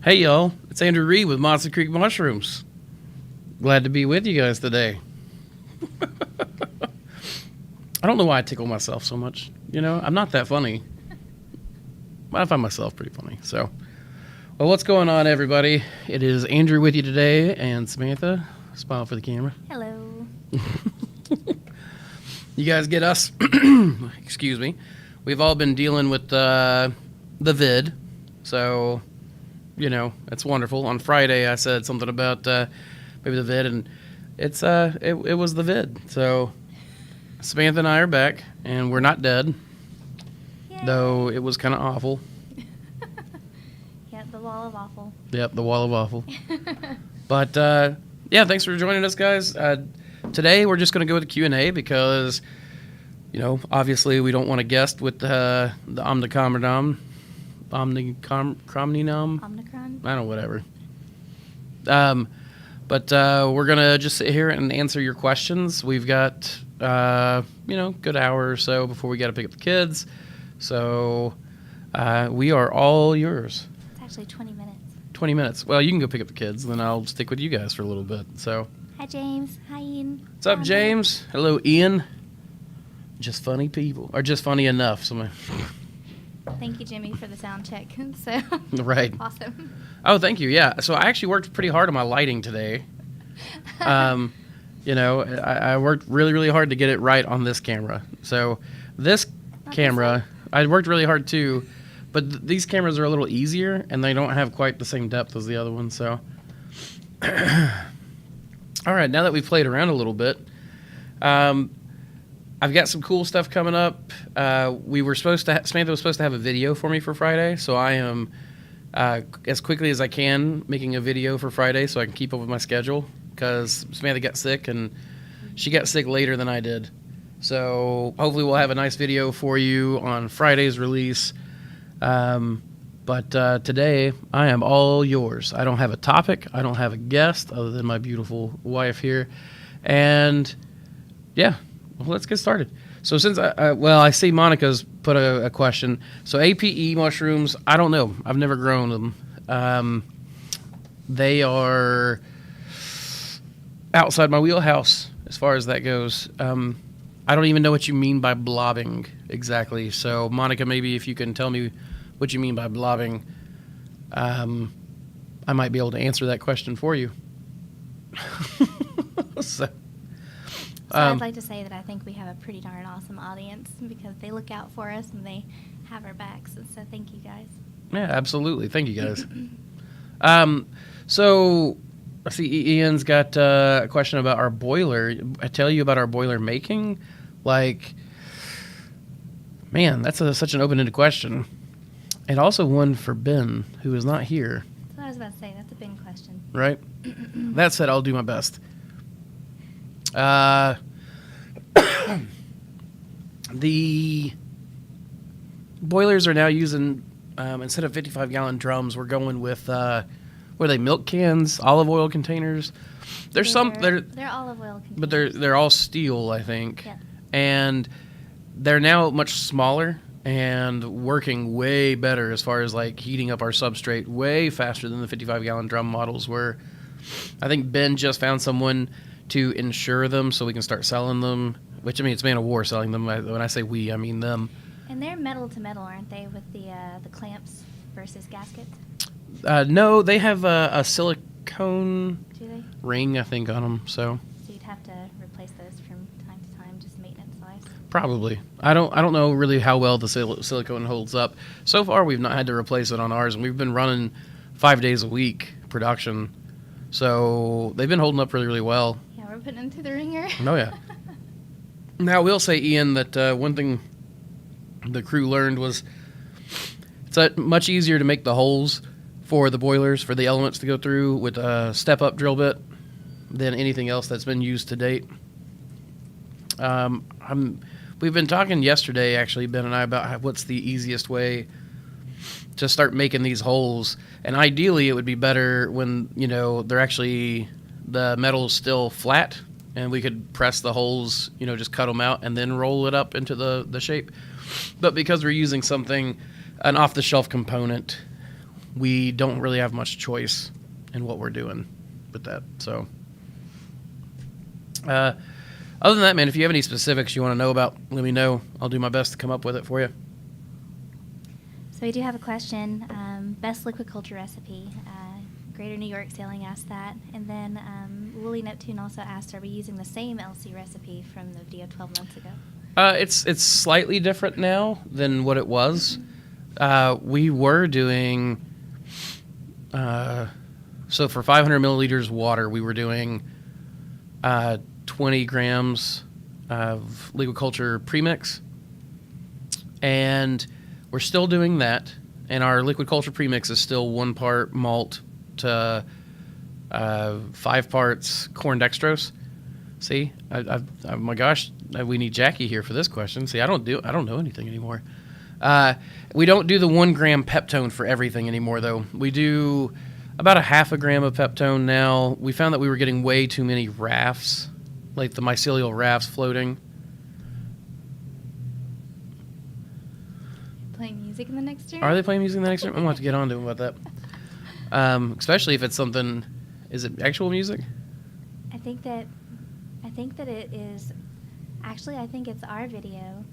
Hey y'all, it's Andrew Reed with Mossy Creek Mushrooms. Glad to be with you guys today. I don't know why I tickle myself so much. You know, I'm not that funny. I find myself pretty funny. So, well, what's going on, everybody? It is Andrew with you today, and Samantha. Smile for the camera. Hello. You guys get us. Excuse me. We've all been dealing with the vid, so you know it's wonderful. On Friday, I said something about maybe the vid, and it was the vid. So Samantha and I are back, and we're not dead. Yay. Though it was kind of awful. Yeah, the wall of awful. Yep, the wall of awful. But yeah, thanks for joining us, guys. Today we're just going to go with the Q&A because, you know, obviously we don't want to guest with the Omnicron. Omnicron? I don't know, whatever. But we're going to just sit here and answer your questions. We've got, you know, good hour or so before we got to pick up the kids. So we are all yours. It's actually 20 minutes. 20 minutes. Well, you can go pick up the kids, and then I'll stick with you guys for a little bit. So. Hi, James. Hi, Ian. What's up, James? Hello, Ian. Just funny people. Or just funny enough. Thank you, Jimmy, for the sound check. So Right. Awesome. Oh, thank you. Yeah. So I actually worked pretty hard on my lighting today. You know, I worked really, really hard to get it right on this camera. So this camera, I worked really hard too, but these cameras are a little easier, and they don't have quite the same depth as the other one. So, all right, now that we've played around a little bit, I've got some cool stuff coming up. Samantha was supposed to have a video for me for Friday, so I am, as quickly as I can, making a video for Friday so I can keep up with my schedule, because Samantha got sick, and she got sick later than I did. So hopefully we'll have a nice video for you on Friday's release. But today, I am all yours. I don't have a topic. I don't have a guest other than my beautiful wife here. And, yeah, well, let's get started. So since, I see Monica's put a question. So APE mushrooms, I don't know. I've never grown them. They are outside my wheelhouse as far as that goes. I don't even know what you mean by blobbing exactly. So, Monica, maybe if you can tell me what you mean by blobbing, I might be able to answer that question for you. So I'd like to say that I think we have a pretty darn awesome audience because they look out for us and they have our backs. And so thank you, guys. Yeah, absolutely. Thank you, guys. So I see Ian's got a question about our boiler. I tell you about our boiler making? Like, man, that's such an open-ended question. And also one for Ben, who is not here. That's what I was about to say. That's a big question. Right? That said, I'll do my best. The boilers are now using, instead of 55-gallon drums, we're going with, what are they, milk cans, olive oil containers? They're olive oil containers. But they're all steel, I think. Yep. And they're now much smaller and working way better as far as like heating up our substrate way faster than the 55-gallon drum models were. I think Ben just found someone to insure them so we can start selling them, which, I mean, it's Man of War selling them. When I say we, I mean them. And they're metal to metal, aren't they, with the clamps versus gaskets? No, they have a silicone ring, I think, on them. So you'd have to replace those from time to time, just maintenance-wise. Probably. I don't know really how well the silicone holds up. So far, we've not had to replace it on ours, and we've been running 5 days a week production. So they've been holding up really, really well. Yeah, we're putting them through the ringer. Oh, yeah. Now, I will say, Ian, that one thing the crew learned was it's much easier to make the holes for the boilers, for the elements to go through with a step-up drill bit than anything else that's been used to date. We've been talking yesterday, actually, Ben and I, about what's the easiest way to start making these holes. And ideally, it would be better when, you know, they're actually, the metal's still flat, and we could press the holes, you know, just cut them out and then roll it up into the shape. But because we're using an off-the-shelf component, we don't really have much choice in what we're doing with that. So, other than that, man, if you have any specifics you want to know about, let me know. I'll do my best to come up with it for you. So we do have a question. Best liquid culture recipe. Greater New York Sailing asked that. And then Woolly Neptune also asked, are we using the same LC recipe from the video 12 months ago? It's slightly different now than what it was. We were doing... so for 500 milliliters water, we were doing 20 grams of liquid culture premix. And we're still doing that. And our liquid culture premix is still 1 part malt to 5 parts corn dextrose. See, oh my gosh, we need Jackie here for this question. See, I don't know anything anymore. We don't do the 1 gram peptone for everything anymore, though. We do about a half a gram of peptone now. We found that we were getting way too many rafts, like the mycelial rafts floating. Playing music in the next room? Are they playing music in the next room? I'm going to have to get on to them about that. Especially if it's something... Is it actual music? I think that it is... Actually, I think it's our video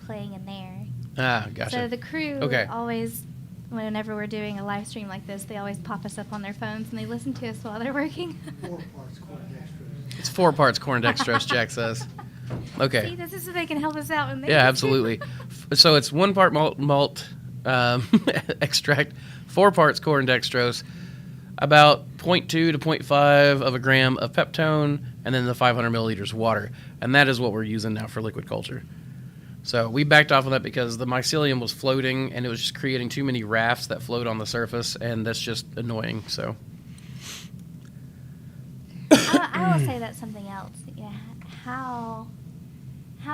playing in there. Ah, gotcha. So the crew always, whenever we're doing a live stream like this, they always pop us up on their phones and they listen to us while they're working. 4 parts corn dextrose. It's 4 parts corn dextrose, Jack says. Okay. See, this is so they can help us out. When they Yeah, absolutely. So it's 1 part malt extract, 4 parts corn dextrose, about 0.2 to 0.5 of a gram of peptone, and then the 500 milliliters water. And that is what we're using now for liquid culture. So we backed off of that because the mycelium was floating, and it was just creating too many rafts that float on the surface, and that's just annoying. So I will say that's something else. Yeah, how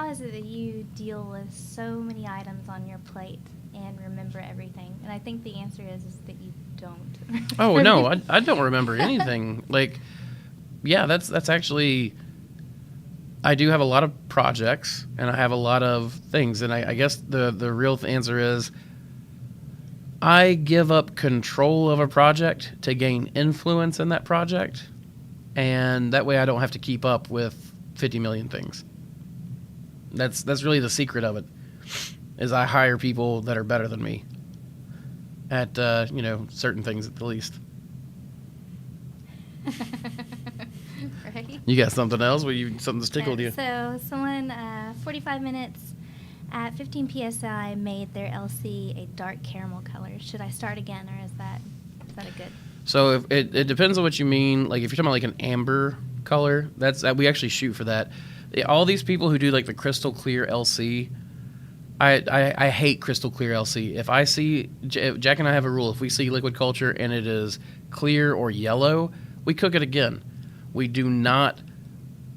is it that you deal with so many items on your plate and remember everything? And I think the answer is that you don't. Oh no, I don't remember anything. Like, yeah, that's actually. I do have a lot of projects, and I have a lot of things, and I guess the real answer is I give up control of a project to gain influence in that project, and that way I don't have to keep up with 50 million things. That's really the secret of it, is I hire people that are better than me at certain things at the least. Right. You got something else? Something's tickled you? So someone 45 minutes at 15 psi made their LC a dark caramel color. Should I start again, or is that a good? So if it depends on what you mean. Like if you're talking about like an amber color, we actually shoot for that. All these people who do like the crystal clear LC, I hate crystal clear LC. If I see, Jack and I have a rule, if we see liquid culture and it is clear or yellow, we cook it again. We do not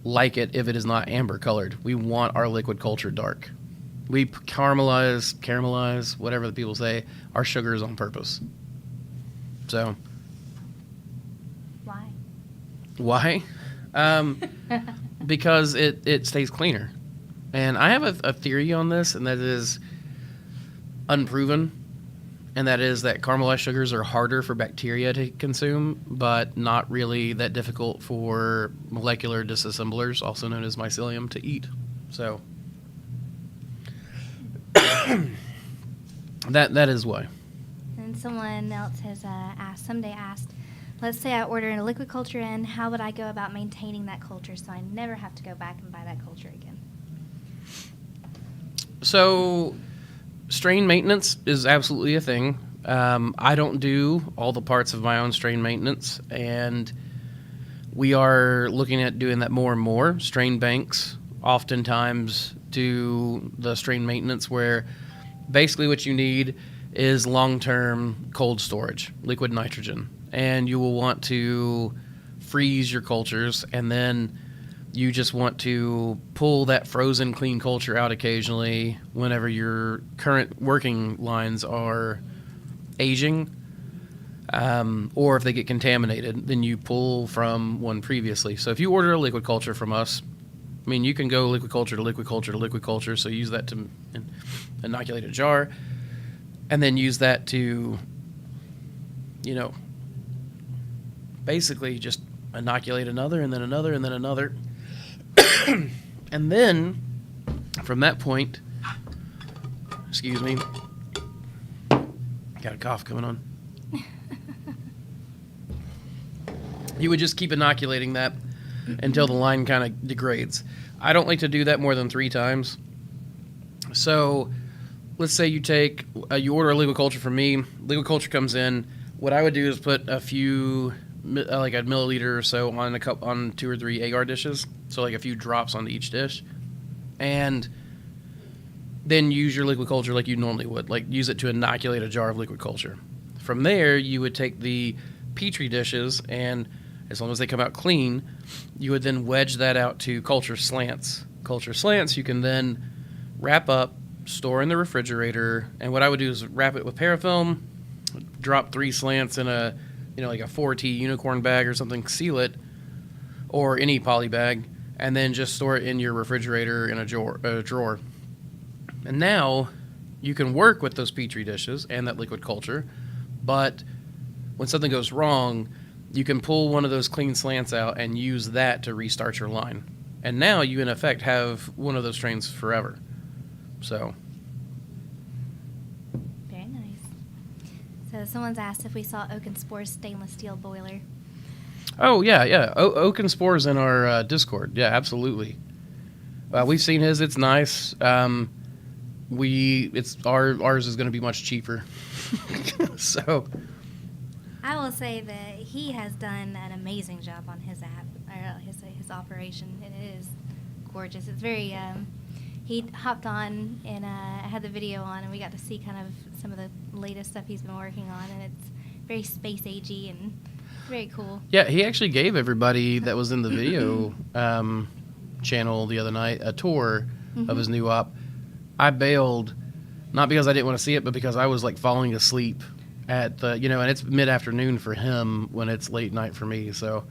like it if it is not amber colored. We want our liquid culture dark. We caramelize, whatever the people say, our sugars on purpose. So. Why? Because it stays cleaner. And I have a theory on this, and that is unproven, and that is that caramelized sugars are harder for bacteria to consume, but not really that difficult for molecular disassemblers, also known as mycelium, to eat. So that is why. And someone else has asked, let's say I order a liquid culture in, how would I go about maintaining that culture so I never have to go back and buy that culture again? So strain maintenance is absolutely a thing. I don't do all the parts of my own strain maintenance, and we are looking at doing that more and more. Strain banks oftentimes do the strain maintenance, where basically what you need is long-term cold storage, liquid nitrogen. And you will want to freeze your cultures, and then you just want to pull that frozen clean culture out occasionally whenever your current working lines are aging, or if they get contaminated, then you pull from one previously. So if you order a liquid culture from us, I mean, you can go liquid culture to liquid culture to liquid culture, so use that to inoculate a jar, and then use that to basically just inoculate another and then another and then another. And then from that point, excuse me, got a cough coming on. You would just keep inoculating that until the line kind of degrades. I don't like to do that more than 3 times. So let's say you order a liquid culture from me. Liquid culture comes in. What I would do is put a few, like a milliliter or so on 2 or 3 agar dishes. So like a few drops onto each dish. And then use your liquid culture like you normally would. Like use it to inoculate a jar of liquid culture. From there, you would take the Petri dishes, and as long as they come out clean, you would then wedge that out to culture slants. Culture slants you can then wrap up, store in the refrigerator, and what I would do is wrap it with parafilm, drop 3 slants in a, like a 4T unicorn bag or something, seal it, or any poly bag, and then just store it in your refrigerator in a drawer. And now you can work with those Petri dishes and that liquid culture, but when something goes wrong, you can pull one of those clean slants out and use that to restart your line. And now you, in effect, have one of those strains forever. So. Very nice. So someone's asked if we saw Oak and Spore's stainless steel boiler. Oh, yeah. Oak and Spore's in our Discord. Yeah, absolutely. We've seen his. It's nice. Ours is going to be much cheaper. So. I will say that he has done an amazing job on his app, or his operation. It is gorgeous. It's very. He hopped on and had the video on, and we got to see kind of some of the latest stuff he's been working on, and it's very space agey and very cool. Yeah, he actually gave everybody that was in the video channel the other night a tour of his new op. I bailed, not because I didn't want to see it, but because I was like falling asleep at the, and it's mid-afternoon for him when it's late night for me, so.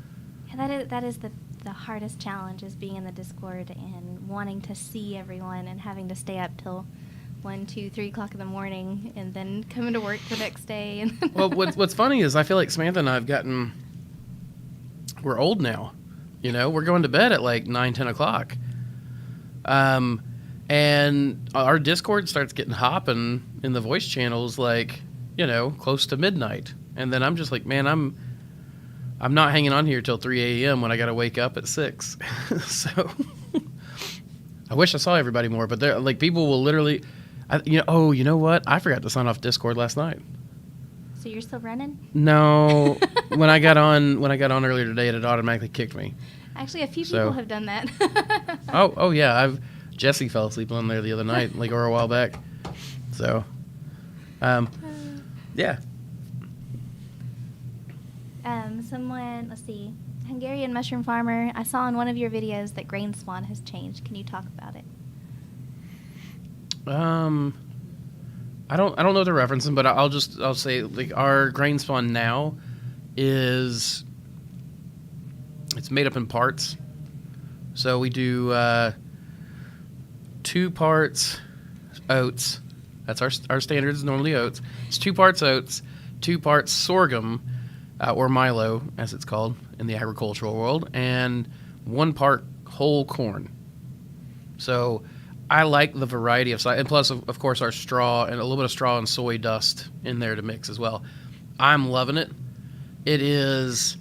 Yeah, that is the hardest challenge, is being in the Discord and wanting to see everyone and having to stay up till 1, 2, 3 o'clock in the morning and then coming to work the next day. And well, what's funny is I feel like Samantha and I have we're old now, we're going to bed at like 9, 10 o'clock. And our Discord starts getting hopping in the voice channels like, close to midnight. And then I'm just like, man, I'm not hanging on here till 3 a.m. when I got to wake up at 6. So I wish I saw everybody more, but they're like, people will literally, you know what? I forgot to sign off Discord last night. So you're still running? No, when I got on earlier today, it had automatically kicked me. Actually, a few people have done that. Oh yeah. Jesse fell asleep on there the other night, or a while back. So, yeah. Someone, let's see, Hungarian mushroom farmer. I saw in one of your videos that grain spawn has changed. Can you talk about it? I don't know what they're referencing, but I'll say like our grain spawn now it's made up in parts. So we do 2 parts oats. That's our standard is normally oats. It's 2 parts oats, 2 parts sorghum, or Milo, as it's called in the agricultural world, and 1 part whole corn. So I like the variety of size, and plus, of course, our straw and a little bit of straw and soy dust in there to mix as well. I'm loving it. It is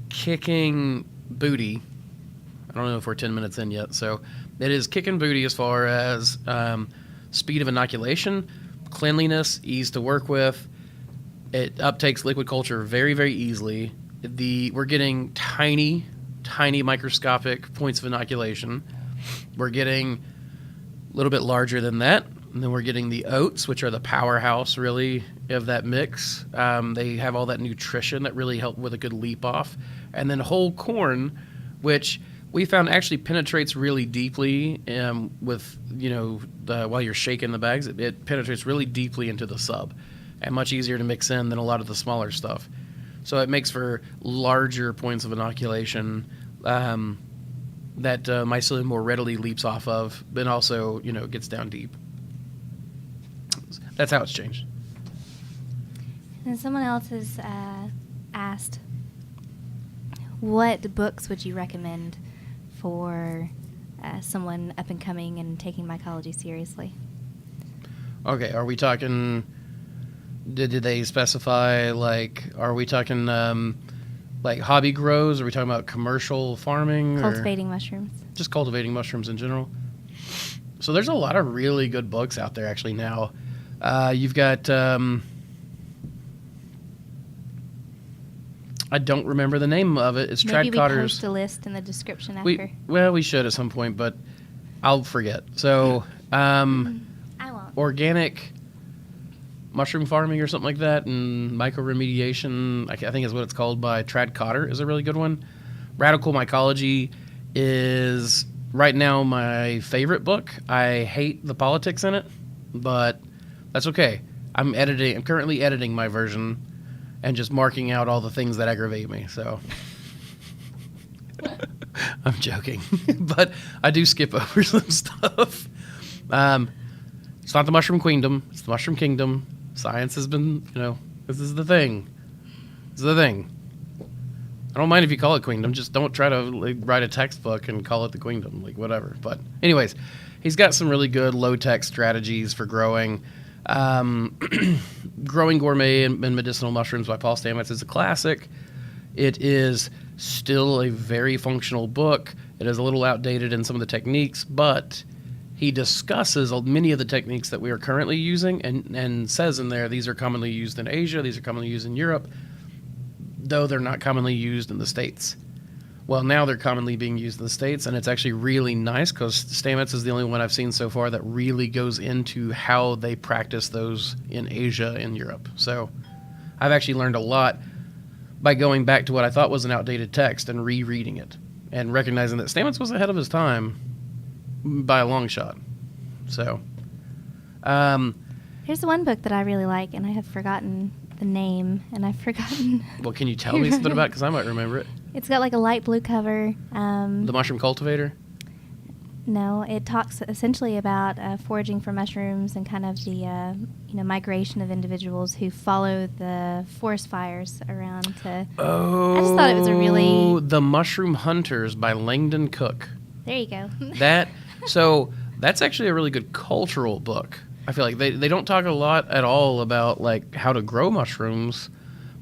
kicking booty. I don't know if we're 10 minutes in yet, so it is kicking booty as far as speed of inoculation, cleanliness, ease to work with. It uptakes liquid culture very, very easily. We're getting tiny microscopic points of inoculation. We're getting a little bit larger than that. And then we're getting the oats, which are the powerhouse, really, of that mix. They have all that nutrition that really help with a good leap off. And then whole corn, which we found actually penetrates really deeply with, while you're shaking the bags. It penetrates really deeply into the sub and much easier to mix in than a lot of the smaller stuff. So it makes for larger points of inoculation that mycelium more readily leaps off of, but also, gets down deep. That's how it's changed. And someone else has asked, what books would you recommend for someone up and coming and taking mycology seriously? Okay, are we talking... Did they specify, like, are we talking, like, hobby grows? Are we talking about commercial farming? Cultivating mushrooms. Just cultivating mushrooms in general? So there's a lot of really good books out there, actually, now. You've got... I don't remember the name of it. It's Maybe we Tradcotter's... post a list in the description after. We should at some point, but I'll forget. So, I won't. organic mushroom farming or something like that, and mycoremediation, I think is what it's called, by Tradcotter, is a really good one. Radical Mycology is right now my favorite book. I hate the politics in it, but that's okay. I'm currently editing my version and just marking out all the things that aggravate me. So I'm joking, but I do skip over some stuff. It's not the Mushroom Queendom; it's the Mushroom Kingdom. Science has been, this is the thing. This is the thing. I don't mind if you call it Queendom. Just don't try to write a textbook and call it the Queendom, whatever. But anyways, he's got some really good low-tech strategies for growing. Growing Gourmet and Medicinal Mushrooms by Paul Stamets is a classic. It is still a very functional book. It is a little outdated in some of the techniques, but he discusses many of the techniques that we are currently using and says in there, these are commonly used in Asia, these are commonly used in Europe, though they're not commonly used in the States. Well, now they're commonly being used in the States, and it's actually really nice because Stamets is the only one I've seen so far that really goes into how they practice those in Asia and Europe. So I've actually learned a lot by going back to what I thought was an outdated text and rereading it and recognizing that Stamets was ahead of his time by a long shot. So Here's one book that I really like, and I have forgotten the name, and I've forgotten. Well, can you tell me something about it? Because I might remember it. It's got like a light blue cover. The Mushroom Cultivator? No, it talks essentially about foraging for mushrooms and kind of the migration of individuals who follow the forest fires around to. Oh, I just thought it was a really. The Mushroom Hunters by Langdon Cook. There you go. That's actually a really good cultural book. I feel like they don't talk a lot at all about like how to grow mushrooms,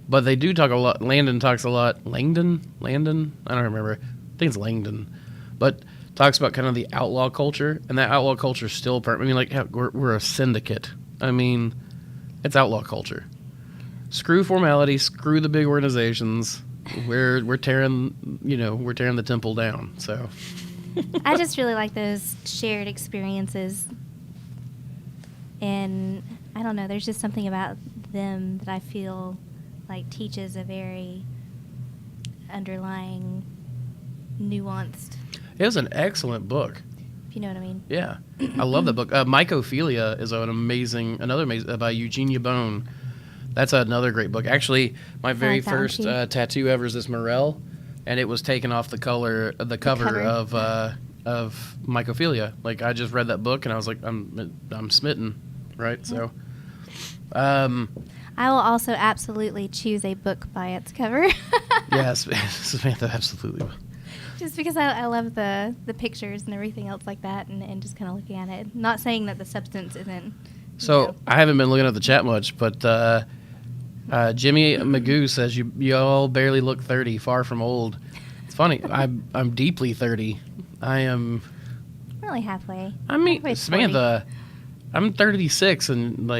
but they do talk a lot. Landon talks a lot. Langdon? I don't remember. I think it's Langdon, but talks about kind of the outlaw culture, and that outlaw culture is still we're a syndicate. I mean, it's outlaw culture. Screw formality. Screw the big organizations. We're tearing the temple down. So. I just really like those shared experiences. And I don't know, there's just something about them that I feel like teaches a very underlying, nuanced. It was an excellent book. If you know what I mean. Yeah. I love that book. Mycophilia is another amazing by Eugenia Bone. That's another great book. Actually, my very first tattoo ever is this Morel, and it was taken off the cover of Mycophilia. Like, I just read that book and I was like, I'm smitten, right? So, I will also absolutely choose a book by its cover. Yes, Samantha, absolutely. Just because I love the pictures and everything else like that, and just kind of looking at it. Not saying that the substance isn't. So I haven't been looking at the chat much, but Jimmy Magoo says you all barely look 30, far from old. It's funny. I'm deeply 30. I am. Really halfway. I mean, halfway Samantha, I'm 36 and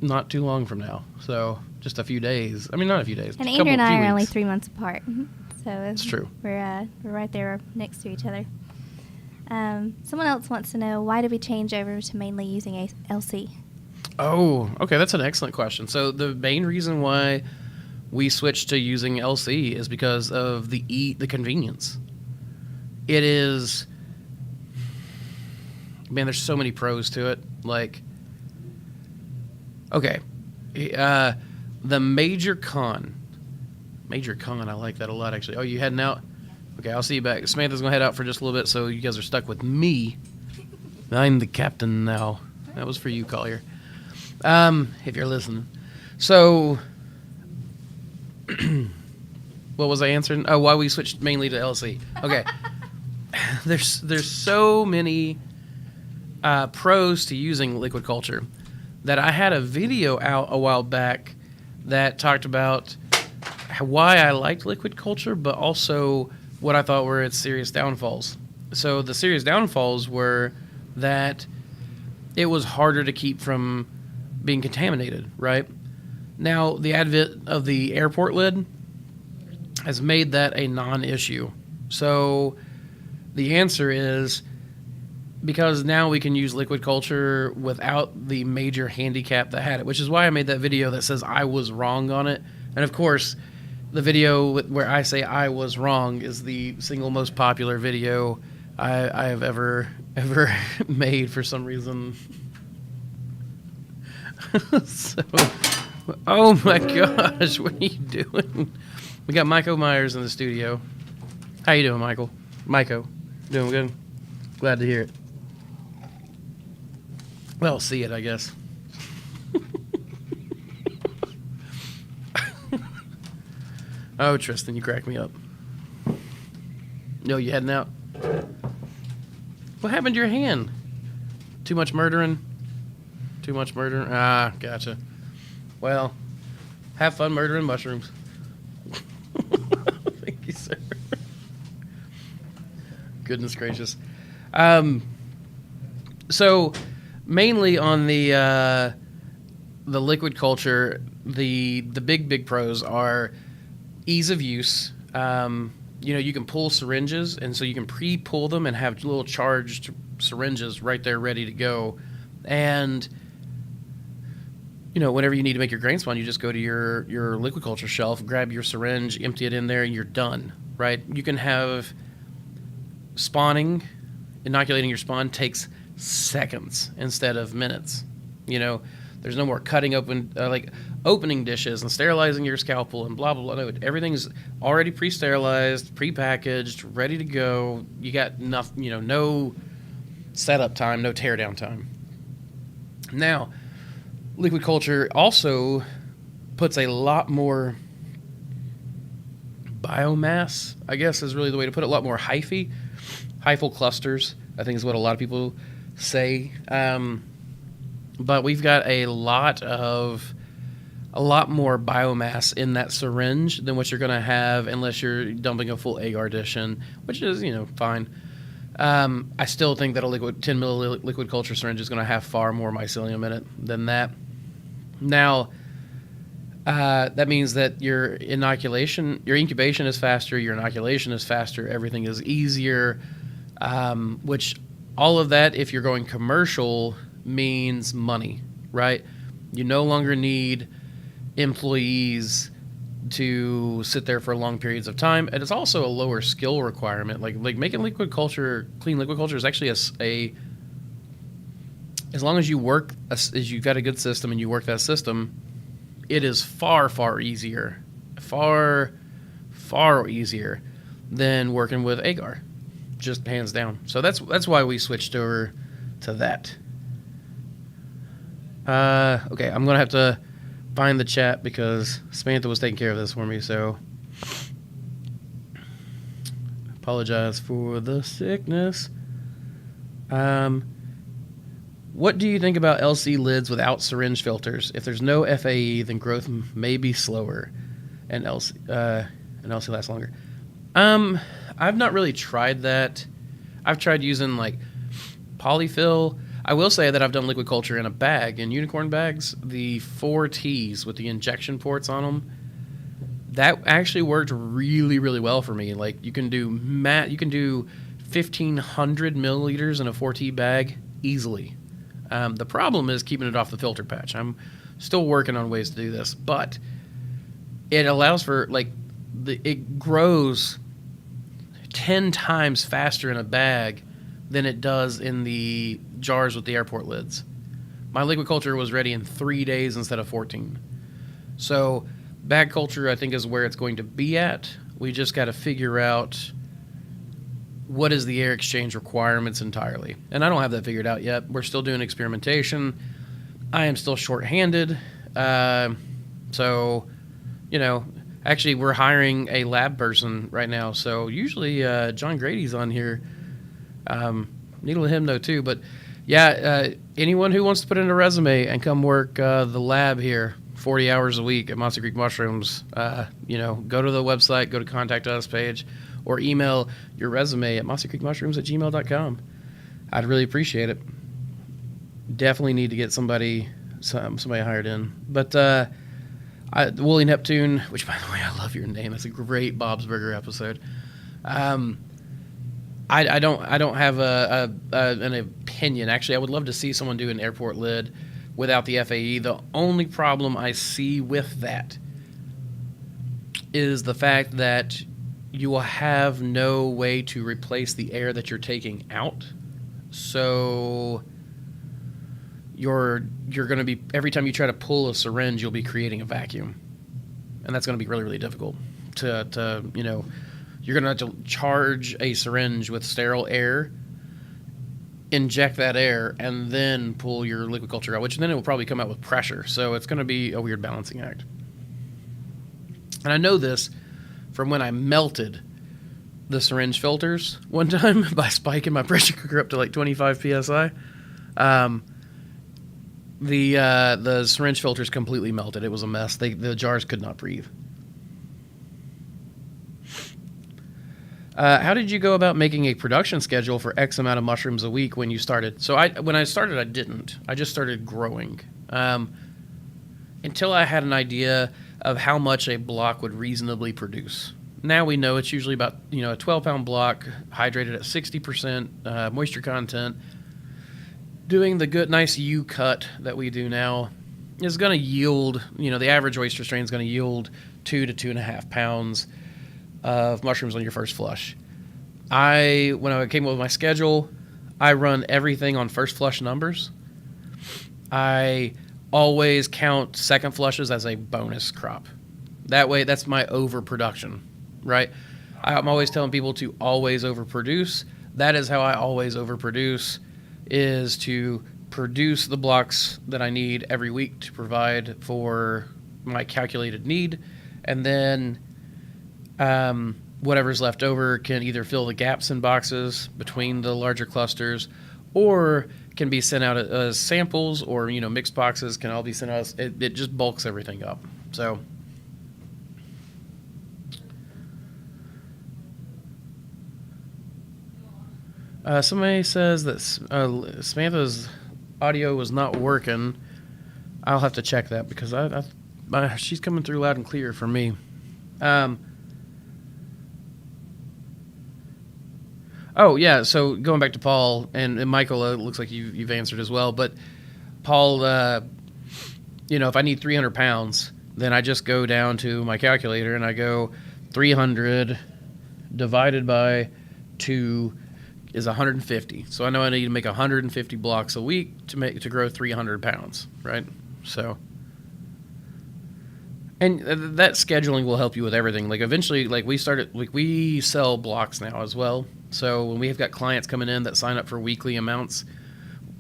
not too long from now. So just a few days. I mean, not a few days. And Andrew and I are only 3 months apart. So it's true. We're right there next to each other. Someone else wants to know, why did we change over to mainly using LC? Oh, okay, that's an excellent question. So the main reason why we switched to using LC is because of the convenience. It is, man, there's so many pros to it. Like, okay, the major con, I like that a lot, actually. Oh, you heading out? Okay, I'll see you back. Samantha's going to head out for just a little bit, so you guys are stuck with me. I'm the captain now. That was for you, Collier. If you're listening. So, what was I answering? Oh, why we switched mainly to LC. Okay. There's so many pros to using liquid culture that I had a video out a while back that talked about why I liked liquid culture, but also what I thought were its serious downfalls. So the serious downfalls were that it was harder to keep from being contaminated, right? Now, the advent of the airport lid has made that a non-issue. So the answer is because now we can use liquid culture without the major handicap that had it, which is why I made that video that says I was wrong on it. And of course, the video where I say I was wrong is the single most popular video I have ever made for some reason. So, oh my gosh, what are you doing? We got Mike Myers in the studio. How you doing, Michael? Myko, doing good? Glad to hear it. Well, see it, I guess. Oh, Tristan, you cracked me up. No, you heading out? What happened to your hand? Too much murdering? Too much murdering? Ah, gotcha. Well, have fun murdering mushrooms. Thank you, sir. Goodness gracious. So, mainly on the liquid culture, the big pros are ease of use. You can pull syringes, and so you can pre-pull them and have little charged syringes right there ready to go. And whenever you need to make your grain spawn, you just go to your liquid culture shelf, grab your syringe, empty it in there, and you're done, right? You can have spawning, inoculating your spawn takes seconds instead of minutes. There's no more cutting open, opening dishes and sterilizing your scalpel and blah, blah, blah. No, everything's already pre-sterilized, pre-packaged, ready to go. You got no setup time, no teardown time. Now, liquid culture also puts a lot more biomass, I guess is really the way to put it, a lot more hyphal clusters, I think is what a lot of people say. But we've got a lot more biomass in that syringe than what you're going to have unless you're dumping a full agar dish in, which is, fine. I still think that a 10 milliliter liquid culture syringe is going to have far more mycelium in it than that. Now, that means that your incubation is faster, your inoculation is faster, everything is easier, which all of that, if you're going commercial, means money, right? You no longer need employees to sit there for long periods of time, and it's also a lower skill requirement. Like making clean liquid culture is actually as long as you work, as you've got a good system and you work that system, it is far easier than working with agar, just hands down. So that's why we switched over to that. Okay, I'm gonna have to find the chat because Samantha was taking care of this for me, so apologize for the sickness. What do you think about LC lids without syringe filters? If there's no FAE, then growth may be slower, and LC lasts longer. I've not really tried that. I've tried using polyfill. I will say that I've done liquid culture in a bag, in unicorn bags, the 4Ts with the injection ports on them. That actually worked really, really well for me. You can do 1,500 milliliters in a 4T bag easily. The problem is keeping it off the filter patch. I'm still working on ways to do this, but it allows for it grows 10 times faster in a bag than it does in the jars with the airport lids. My liquid culture was ready in 3 days instead of 14. So bag culture, I think, is where it's going to be at. We just got to figure out what is the air exchange requirements entirely. And I don't have that figured out yet. We're still doing experimentation. I am still short-handed. So, actually we're hiring a lab person right now. So usually John Grady's on here. Need to let him know too. But yeah, anyone who wants to put in a resume and come work the lab here 40 hours a week at Mossy Creek Mushrooms, go to the website, go to Contact Us page, or email your resume at mossycreekmushrooms@gmail.com. I'd really appreciate it. Definitely need to get somebody hired in. But Woolly Neptune, which by the way, I love your name. That's a great Bob's Burger episode. I don't have an opinion. Actually, I would love to see someone do an airport lid without the FAE. The only problem I see with that is the fact that you will have no way to replace the air that you're taking out. So you're going to be, every time you try to pull a syringe, you'll be creating a vacuum. And that's going to be really, really difficult to you're going to have to charge a syringe with sterile air, inject that air, and then pull your liquid culture out, which then it will probably come out with pressure. So it's going to be a weird balancing act. And I know this from when I melted the syringe filters one time by spiking my pressure cooker up to like 25 psi. The syringe filters completely melted. It was a mess. The jars could not breathe. How did you go about making a production schedule for X amount of mushrooms a week when you started? So when I started, I didn't. I just started growing. Until I had an idea of how much a block would reasonably produce. Now we know it's usually about a 12-pound block, hydrated at 60% moisture content. Doing the good, nice U cut that we do now is going to yield, the average oyster strain is going to yield 2 to 2.5 pounds of mushrooms on your first flush. When I came up with my schedule, I run everything on first flush numbers. I always count second flushes as a bonus crop. That way, that's my overproduction, right? I'm always telling people to always overproduce. That is how I always overproduce, is to produce the blocks that I need every week to provide for my calculated need, and then whatever's left over can either fill the gaps in boxes between the larger clusters, or can be sent out as samples, or mixed boxes can all be sent out. It just bulks everything up. So somebody says that Samantha's audio was not working. I'll have to check that because she's coming through loud and clear for me. Oh, yeah, so going back to Paul, and Michael, it looks like you've answered as well, but Paul, if I need 300 pounds, then I just go down to my calculator and I go 300 divided by 2 is 150. So I know I need to make 150 blocks a week to grow 300 pounds, right? So, and that scheduling will help you with everything. Like eventually, we sell blocks now as well. So when we have got clients coming in that sign up for weekly amounts,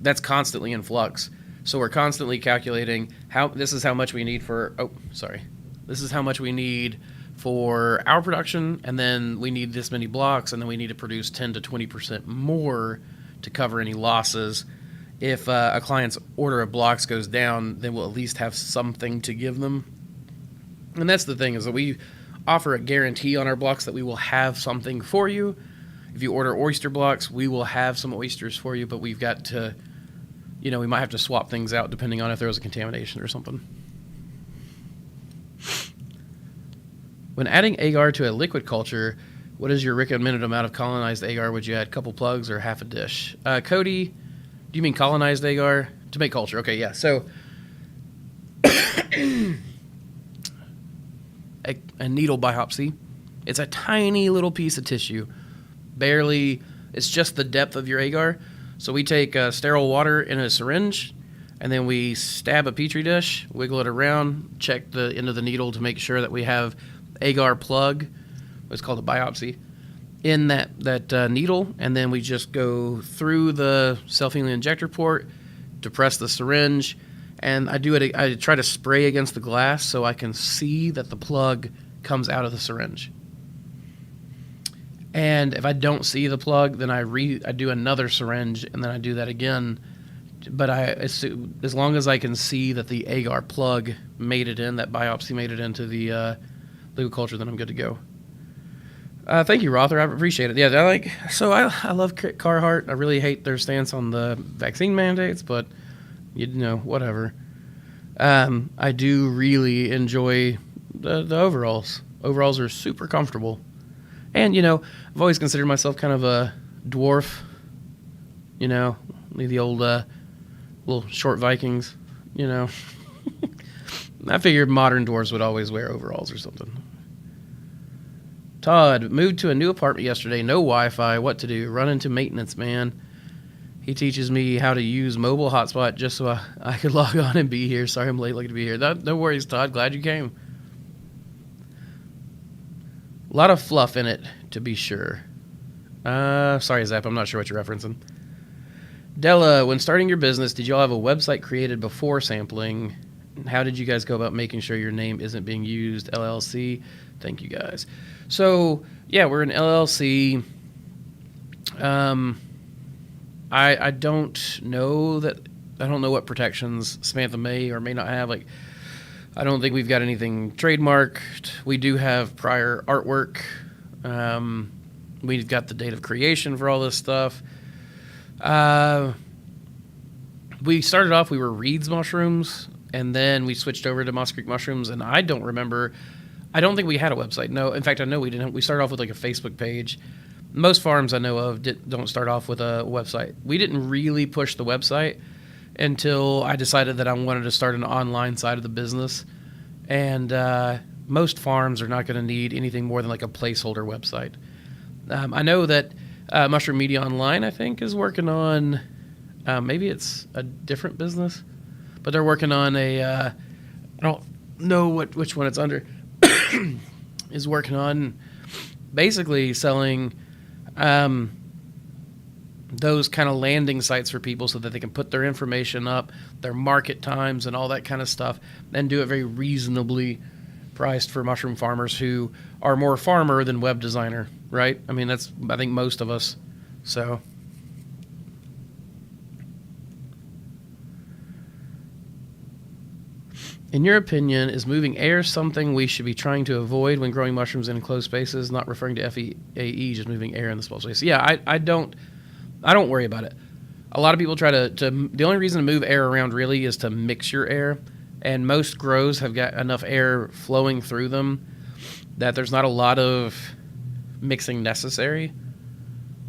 that's constantly in flux. So we're constantly calculating this is how much we need this is how much we need for our production, and then we need this many blocks, and then we need to produce 10 to 20% more to cover any losses. If a client's order of blocks goes down, then we'll at least have something to give them. And that's the thing, is that we offer a guarantee on our blocks that we will have something for you. If you order oyster blocks, we will have some oysters for you, but we've got to, we might have to swap things out depending on if there was a contamination or something. When adding agar to a liquid culture, what is your recommended amount of colonized agar? Would you add a couple plugs or half a dish? Cody, do you mean colonized agar? To make culture. Okay, yeah. So a needle biopsy. It's a tiny little piece of tissue. Barely, it's just the depth of your agar. So we take sterile water in a syringe, and then we stab a petri dish, wiggle it around, check the end of the needle to make sure that we have agar plug, what's called a biopsy, in that needle, and then we just go through the self-healing injector port, depress the syringe, and I try to spray against the glass so I can see that the plug comes out of the syringe. And if I don't see the plug, then I do another syringe, and then I do that again. But as long as I can see that the agar plug made it in, that biopsy made it into the liquid culture, then I'm good to go. Thank you, Rother. I appreciate it. Yeah, I love Carhartt. I really hate their stance on the vaccine mandates, but whatever. I do really enjoy the overalls. Overalls are super comfortable. And, I've always considered myself kind of a dwarf, the old little short Vikings, I figured modern dwarves would always wear overalls or something. Todd, moved to a new apartment yesterday, no Wi-Fi, what to do? Run into maintenance man. He teaches me how to use mobile hotspot just so I could log on and be here. Sorry I'm late, lucky to be here. No worries, Todd, glad you came. A lot of fluff in it, to be sure. Sorry, Zap, I'm not sure what you're referencing. Della, when starting your business, did y'all have a website created before sampling? How did you guys go about making sure your name isn't being used? LLC? Thank you, guys. So, yeah, we're an LLC. I don't know what protections Samantha may or may not have. I don't think we've got anything trademarked. We do have prior artwork. We've got the date of creation for all this stuff. We started off, we were Reed's Mushrooms, and then we switched over to Mossy Creek Mushrooms, and I don't think we had a website. No, in fact, I know we didn't. We started off with a Facebook page. Most farms I know of don't start off with a website. We didn't really push the website until I decided that I wanted to start an online side of the business. And most farms are not going to need anything more than a placeholder website. I know that Mushroom Media Online, I think, is working on, maybe it's a different business, but they're working on I don't know which one it's under, is working on basically selling those kind of landing sites for people so that they can put their information up, their market times and all that kind of stuff, and do it very reasonably priced for mushroom farmers who are more farmer than web designer, right? I mean, that's, I think, most of us. So, in your opinion, is moving air something we should be trying to avoid when growing mushrooms in enclosed spaces? Not referring to FEAE, just moving air in the small space. Yeah, I don't worry about it. A lot of people try to the only reason to move air around really is to mix your air, and most grows have got enough air flowing through them that there's not a lot of mixing necessary.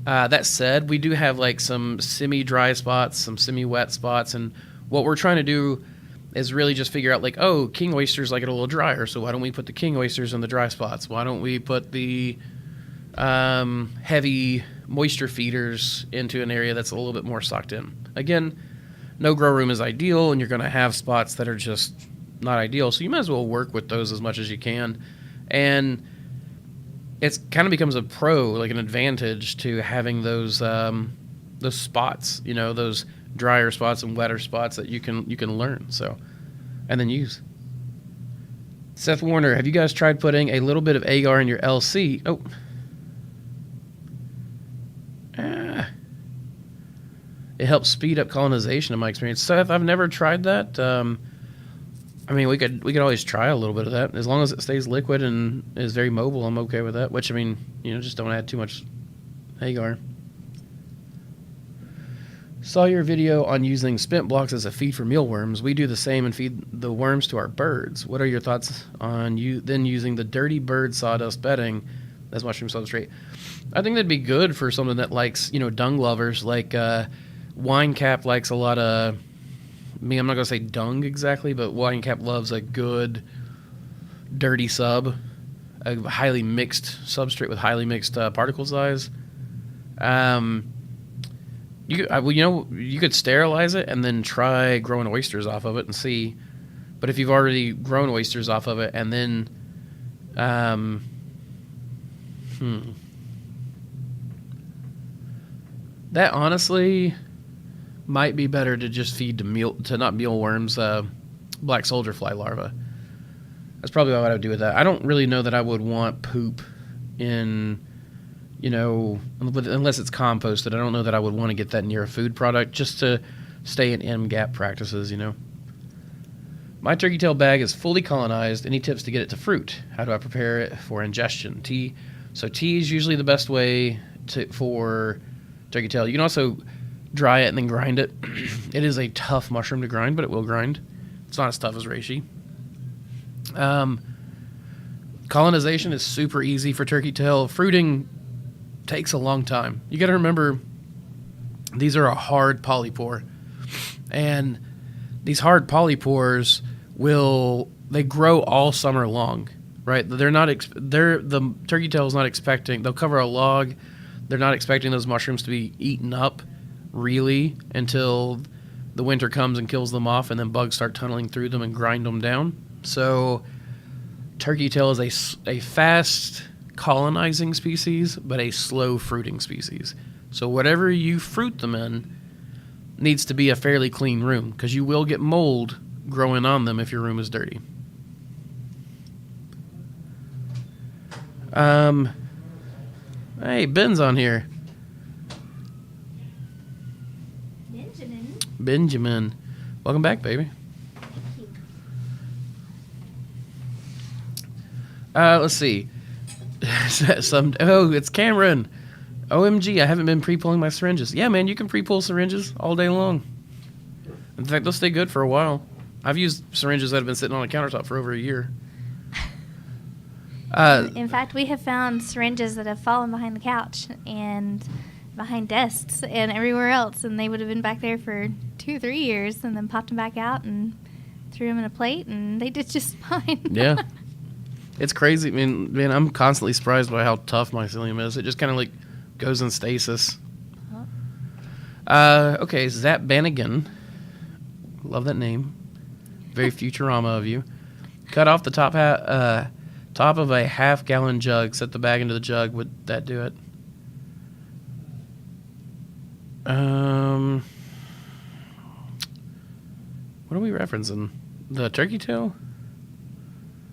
That said, we do have some semi-dry spots, some semi-wet spots, and what we're trying to do is really just figure out king oysters like it a little drier, so why don't we put the king oysters in the dry spots? Why don't we put the heavy moisture feeders into an area that's a little bit more socked in? Again, no grow room is ideal, and you're going to have spots that are just not ideal, so you might as well work with those as much as you can. And it kind of becomes an advantage to having those spots, those drier spots and wetter spots that you can learn, so, and then use. Seth Warner, have you guys tried putting a little bit of agar in your LC? It helps speed up colonization in my experience. Seth, I've never tried that. I mean, we could always try a little bit of that. As long as it stays liquid and is very mobile, I'm okay with that. Which, I mean, just don't add too much agar. Saw your video on using spent blocks as a feed for mealworms. We do the same and feed the worms to our birds. What are your thoughts on then using the dirty bird sawdust bedding as mushroom substrate? I think that'd be good for something that likes, dung lovers. Wine Cap likes a lot of, I'm not going to say dung exactly, but Wine Cap loves a good dirty sub, a highly mixed substrate with highly mixed particle size. You could sterilize it and then try growing oysters off of it and see. But if you've already grown oysters off of it and then, that honestly might be better to just feed to not mealworms, black soldier fly larvae. That's probably what I would do with that. I don't really know that I would want poop in, unless it's composted. I don't know that I would want to get that near a food product just to stay in MGAP practices, My turkey tail bag is fully colonized. Any tips to get it to fruit? How do I prepare it for ingestion? Tea. So tea is usually the best way for turkey tail. You can also dry it and then grind it. It is a tough mushroom to grind, but it will grind. It's not as tough as reishi. Colonization is super easy for turkey tail. Fruiting takes a long time. You got to remember, these are a hard polypore, and these hard polypores they grow all summer long, right? The turkey tail is not expecting. They'll cover a log. They're not expecting those mushrooms to be eaten up really until the winter comes and kills them off, and then bugs start tunneling through them and grind them down. So turkey tail is a fast colonizing species, but a slow fruiting species. So whatever you fruit them in needs to be a fairly clean room, because you will get mold growing on them if your room is dirty. Hey, Ben's on here. Benjamin. Welcome back, baby. Let's see. It's Cameron. OMG, I haven't been pre-pulling my syringes. Yeah, man, you can pre-pull syringes all day long. In fact, they'll stay good for a while. I've used syringes that have been sitting on a countertop for over a year. In fact, we have found syringes that have fallen behind the couch and behind desks and everywhere else, and they would have been back there for 2-3 years, and then popped them back out and threw them in a plate, and they did just fine. Yeah. It's crazy. I mean, man, I'm constantly surprised by how tough mycelium is. It just kind of like goes in stasis. Okay, Zap Bannigan. Love that name. Very Futurama of you. Cut off the top of a half-gallon jug. Set the bag into the jug. Would that do it? What are we referencing? The turkey tail?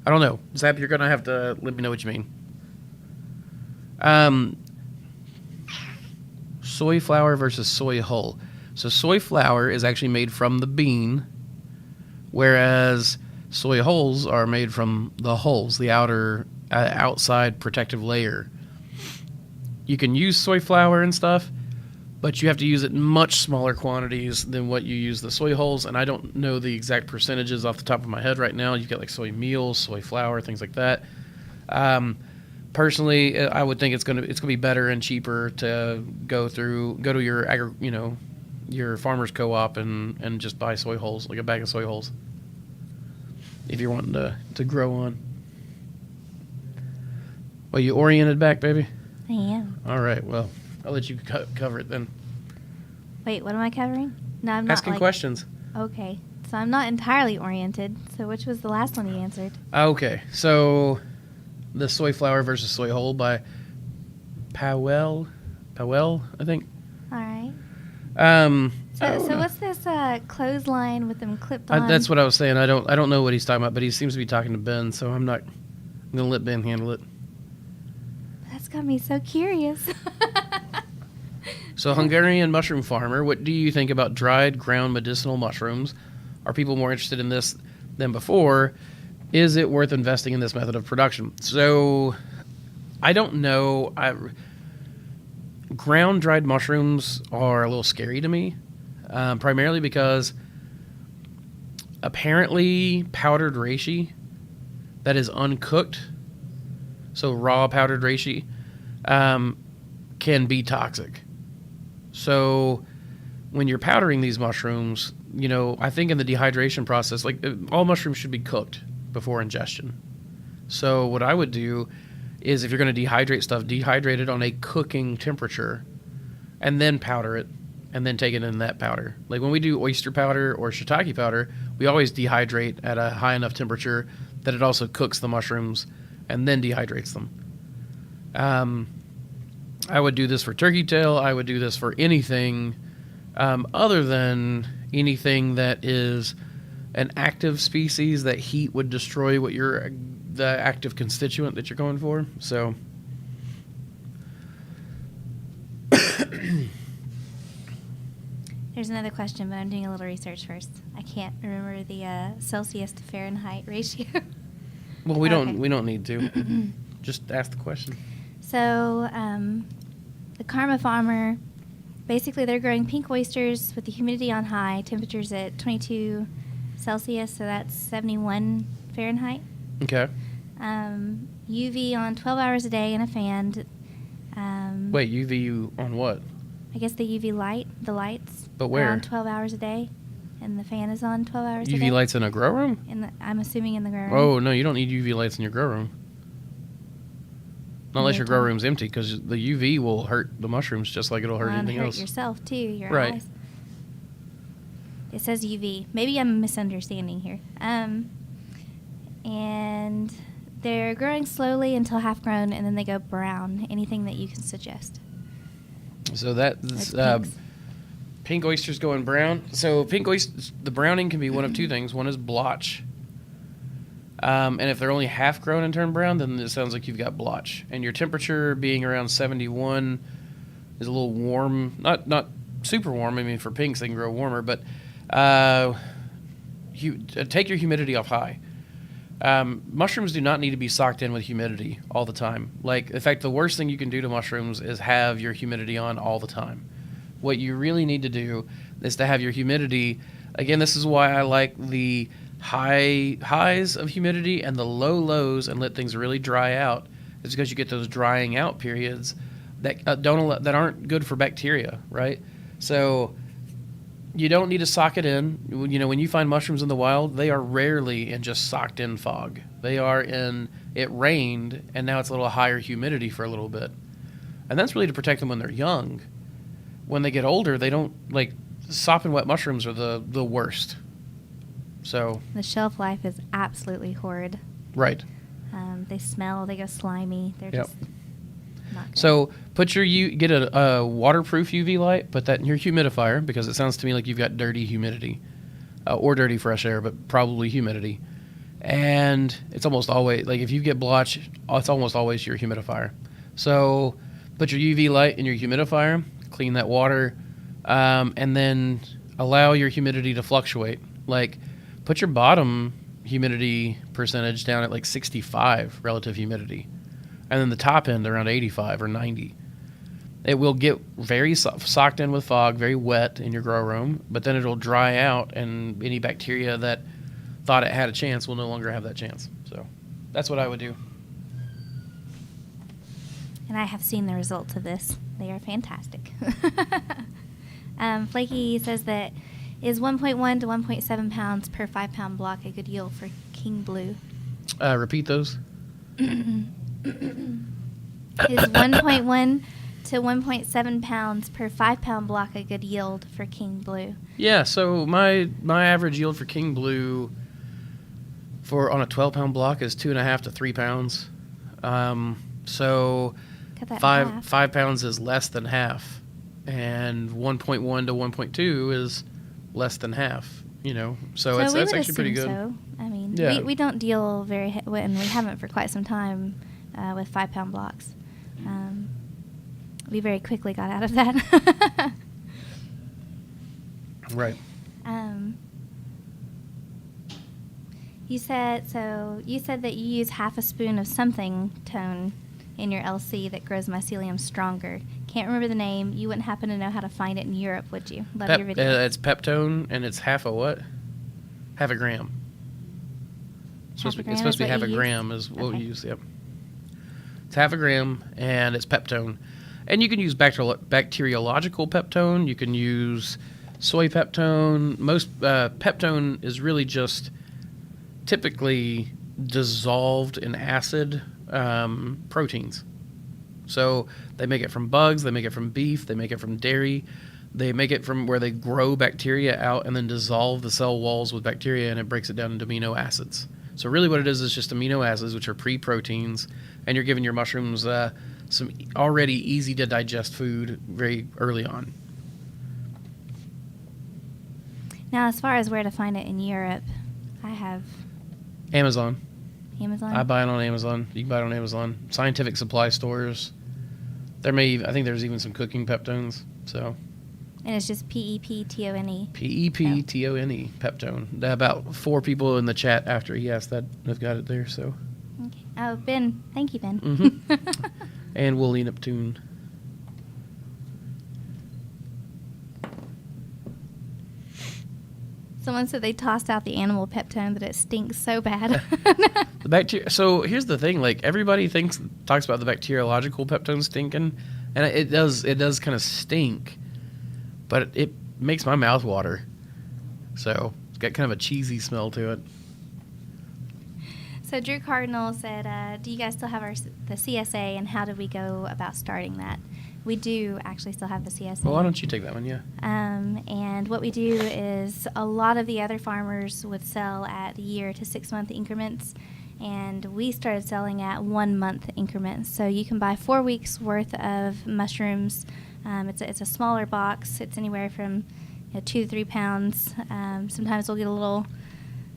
I don't know. Zap, you're going to have to let me know what you mean. Soy flour versus soy hull. So soy flour is actually made from the bean, whereas soy hulls are made from the hulls, the outside protective layer. You can use soy flour and stuff, but you have to use it in much smaller quantities than what you use the soy hulls, and I don't know the exact percentages off the top of my head right now. You get like soy meal, soy flour, things like that. Personally, I would think it's gonna be better and cheaper to go to your farmer's co-op and just buy soy hulls, like a bag of soy hulls, if you're wanting to grow on. Well, you oriented back, baby? I am. All right, well, I'll let you cover it then. Wait, what am I covering? No, I'm not. Asking questions. Okay, so I'm not entirely oriented. So which was the last one you answered? Okay, so the soy flour versus soy hull by Powell, I think. All right. So what's this clothesline with them clipped on? That's what I was saying. I don't know what he's talking about, but he seems to be talking to Ben, so I'm gonna let Ben handle it. That's got me so curious. So, Hungarian mushroom farmer, what do you think about dried ground medicinal mushrooms? Are people more interested in this than before? Is it worth investing in this method of production? So, I don't know. Ground dried mushrooms are a little scary to me, primarily because apparently powdered reishi that is uncooked, so raw powdered reishi, can be toxic. So when you're powdering these mushrooms, I think in the dehydration process, like all mushrooms should be cooked before ingestion. So what I would do is, if you're going to dehydrate stuff, dehydrate it on a cooking temperature and then powder it and then take it in that powder. Like when we do oyster powder or shiitake powder, we always dehydrate at a high enough temperature that it also cooks the mushrooms and then dehydrates them. I would do this for turkey tail. I would do this for anything other than anything that is an active species that heat would destroy what the active constituent that you're going for. So There's another question, but I'm doing a little research first. I can't remember the Celsius to Fahrenheit ratio. well, we Okay. don't need to. Just ask the question. So, the Karma Farmer, basically they're growing pink oysters with the humidity on high, temperatures at 22 Celsius, so that's 71 Fahrenheit. Okay. UV on 12 hours a day in a fan. Wait, UV on what? I guess the UV light, the lights. But where? Are on 12 hours a day, and the fan is on 12 hours a day. UV lights in a grow room? I'm assuming in the grow room. Oh, no, you don't need UV lights in your grow room. Not unless Yeah, your grow don't. room's empty, because the UV will hurt the mushrooms just like it'll hurt And anything hurt else. yourself too, your Right. eyes. It says UV. Maybe I'm misunderstanding here. And they're growing slowly until half grown, and then they go brown. Anything that you can suggest? So that's It's pinks. pink oysters going brown. So pink oysters, the browning can be one of two things. One is blotch. And if they're only half grown and turn brown, then it sounds like you've got blotch. And your temperature being around 71 is a little warm. Not super warm. I mean, for pinks, they can grow warmer. But take your humidity off high. Mushrooms do not need to be socked in with humidity all the time. Like, in fact, the worst thing you can do to mushrooms is have your humidity on all the time. What you really need to do is to have your humidity. Again, this is why I like the highs of humidity and the low lows and let things really dry out. It's because you get those drying out periods that that aren't good for bacteria, right? So you don't need to sock it in. You know, when you find mushrooms in the wild, they are rarely in just socked in fog. They are in, it rained, and now it's a little higher humidity for a little bit. And that's really to protect them when they're young. When they get older, they don't, like, sopping wet mushrooms are the worst. So. The shelf life is absolutely horrid. Right. They smell, they go slimy. They're Yep. just not good. So get a waterproof UV light, put that in your humidifier, because it sounds to me like you've got dirty humidity, or dirty fresh air, but probably humidity. And it's almost always, like if you get blotch, it's almost always your humidifier. So put your UV light in your humidifier, clean that water, and then allow your humidity to fluctuate. Like put your bottom humidity percentage down at like 65 relative humidity, and then the top end around 85 or 90. It will get very socked in with fog, very wet in your grow room, but then it'll dry out, and any bacteria that thought it had a chance will no longer have that chance. So that's what I would do. And I have seen the results of this. They are fantastic. Flaky says that is 1.1 to 1.7 pounds per 5-pound block a good yield for King Blue? Repeat those. Is 1.1 to 1.7 pounds per 5-pound block a good yield for King Blue? Yeah, so my average yield for King Blue on a 12-pound block is 2.5 to 3 pounds. So Cut that in half. 5 pounds is less than half, and 1.1 to 1.2 is less than half. You know, so we that's would actually pretty good. assume so. I mean, Yeah. we don't deal and we haven't for quite some time with 5-pound blocks. We very quickly got out of that. Right. You said that you use half a spoon of something tone in your LC that grows mycelium stronger. Can't remember the name. You wouldn't happen to know how to find it in Europe, would you? Love your video. It's Peptone, and it's half a what? Half a gram. It's Half a supposed gram to be is what half a you use? gram is what Okay. we use. Yep. It's half a gram, and it's Peptone. And you can use bacteriological Peptone. You can use soy Peptone. Most Peptone is really just typically dissolved in acid proteins. So they make it from bugs, they make it from beef, they make it from dairy, they make it from where they grow bacteria out and then dissolve the cell walls with bacteria, and it breaks it down into amino acids. So really what it is just amino acids, which are pre-proteins, and you're giving your mushrooms some already easy to digest food very early on. Now, as far as where to find it in Europe, I have Amazon. Amazon. I buy it on Amazon. You can buy it on Amazon. Scientific supply stores. I think there's even some cooking peptones. So. And it's just PEPTONE. PEPTONE, Peptone. About 4 people in the chat after he asked that have got it there. So. Okay. Oh, Ben. Thank you, Ben. Mm-hmm. And Woolly Neptune. Someone said they tossed out the animal peptone, that it stinks so bad. The bacteria. So here's the thing: like everybody talks about the bacteriological peptone stinking, and it does kind of stink, but it makes my mouth water. So it's got kind of a cheesy smell to it. So Drew Cardinal said, do you guys still have the CSA, and how did we go about starting that? We do actually still have the CSA. Well, why don't you take that one? Yeah. And what we do is a lot of the other farmers would sell at year to 6 month increments, and we started selling at 1 month increments. So you can buy 4 weeks worth of mushrooms. It's a smaller box. It's anywhere from 2 to 3 pounds. Sometimes we'll get a little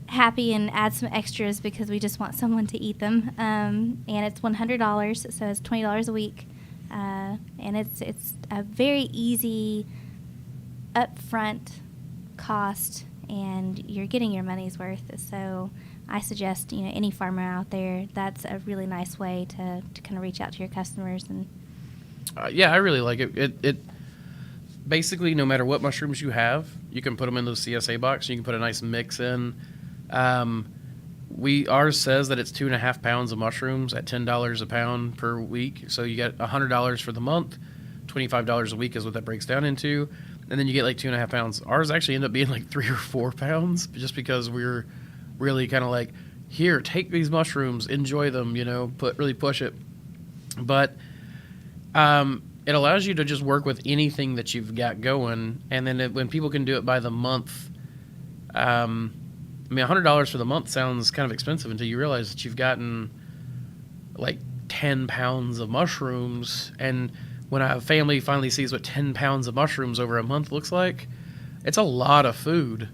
happy and add some extras because we just want someone to eat them. And it's $100, so it's $20 a week. And it's a very easy upfront cost, and you're getting your money's worth. So I suggest any farmer out there, that's a really nice way to kind of reach out to your customers. And yeah, I really like it. It basically, no matter what mushrooms you have, you can put them in the CSA box. You can put a nice mix in. Ours says that it's 2.5 pounds of mushrooms at $10 a pound per week. So you get $100 for the month, $25 a week is what that breaks down into, and then you get like 2.5 pounds. Ours actually ended up being like 3 or 4 pounds, just because we're really kind of like, here, take these mushrooms, enjoy them, really push it. But it allows you to just work with anything that you've got going, and then when people can do it by the month. $100 for the month sounds kind of expensive until you realize that you've gotten like 10 pounds of mushrooms. And when a family finally sees what 10 pounds of mushrooms over a month looks like, it's a lot of food.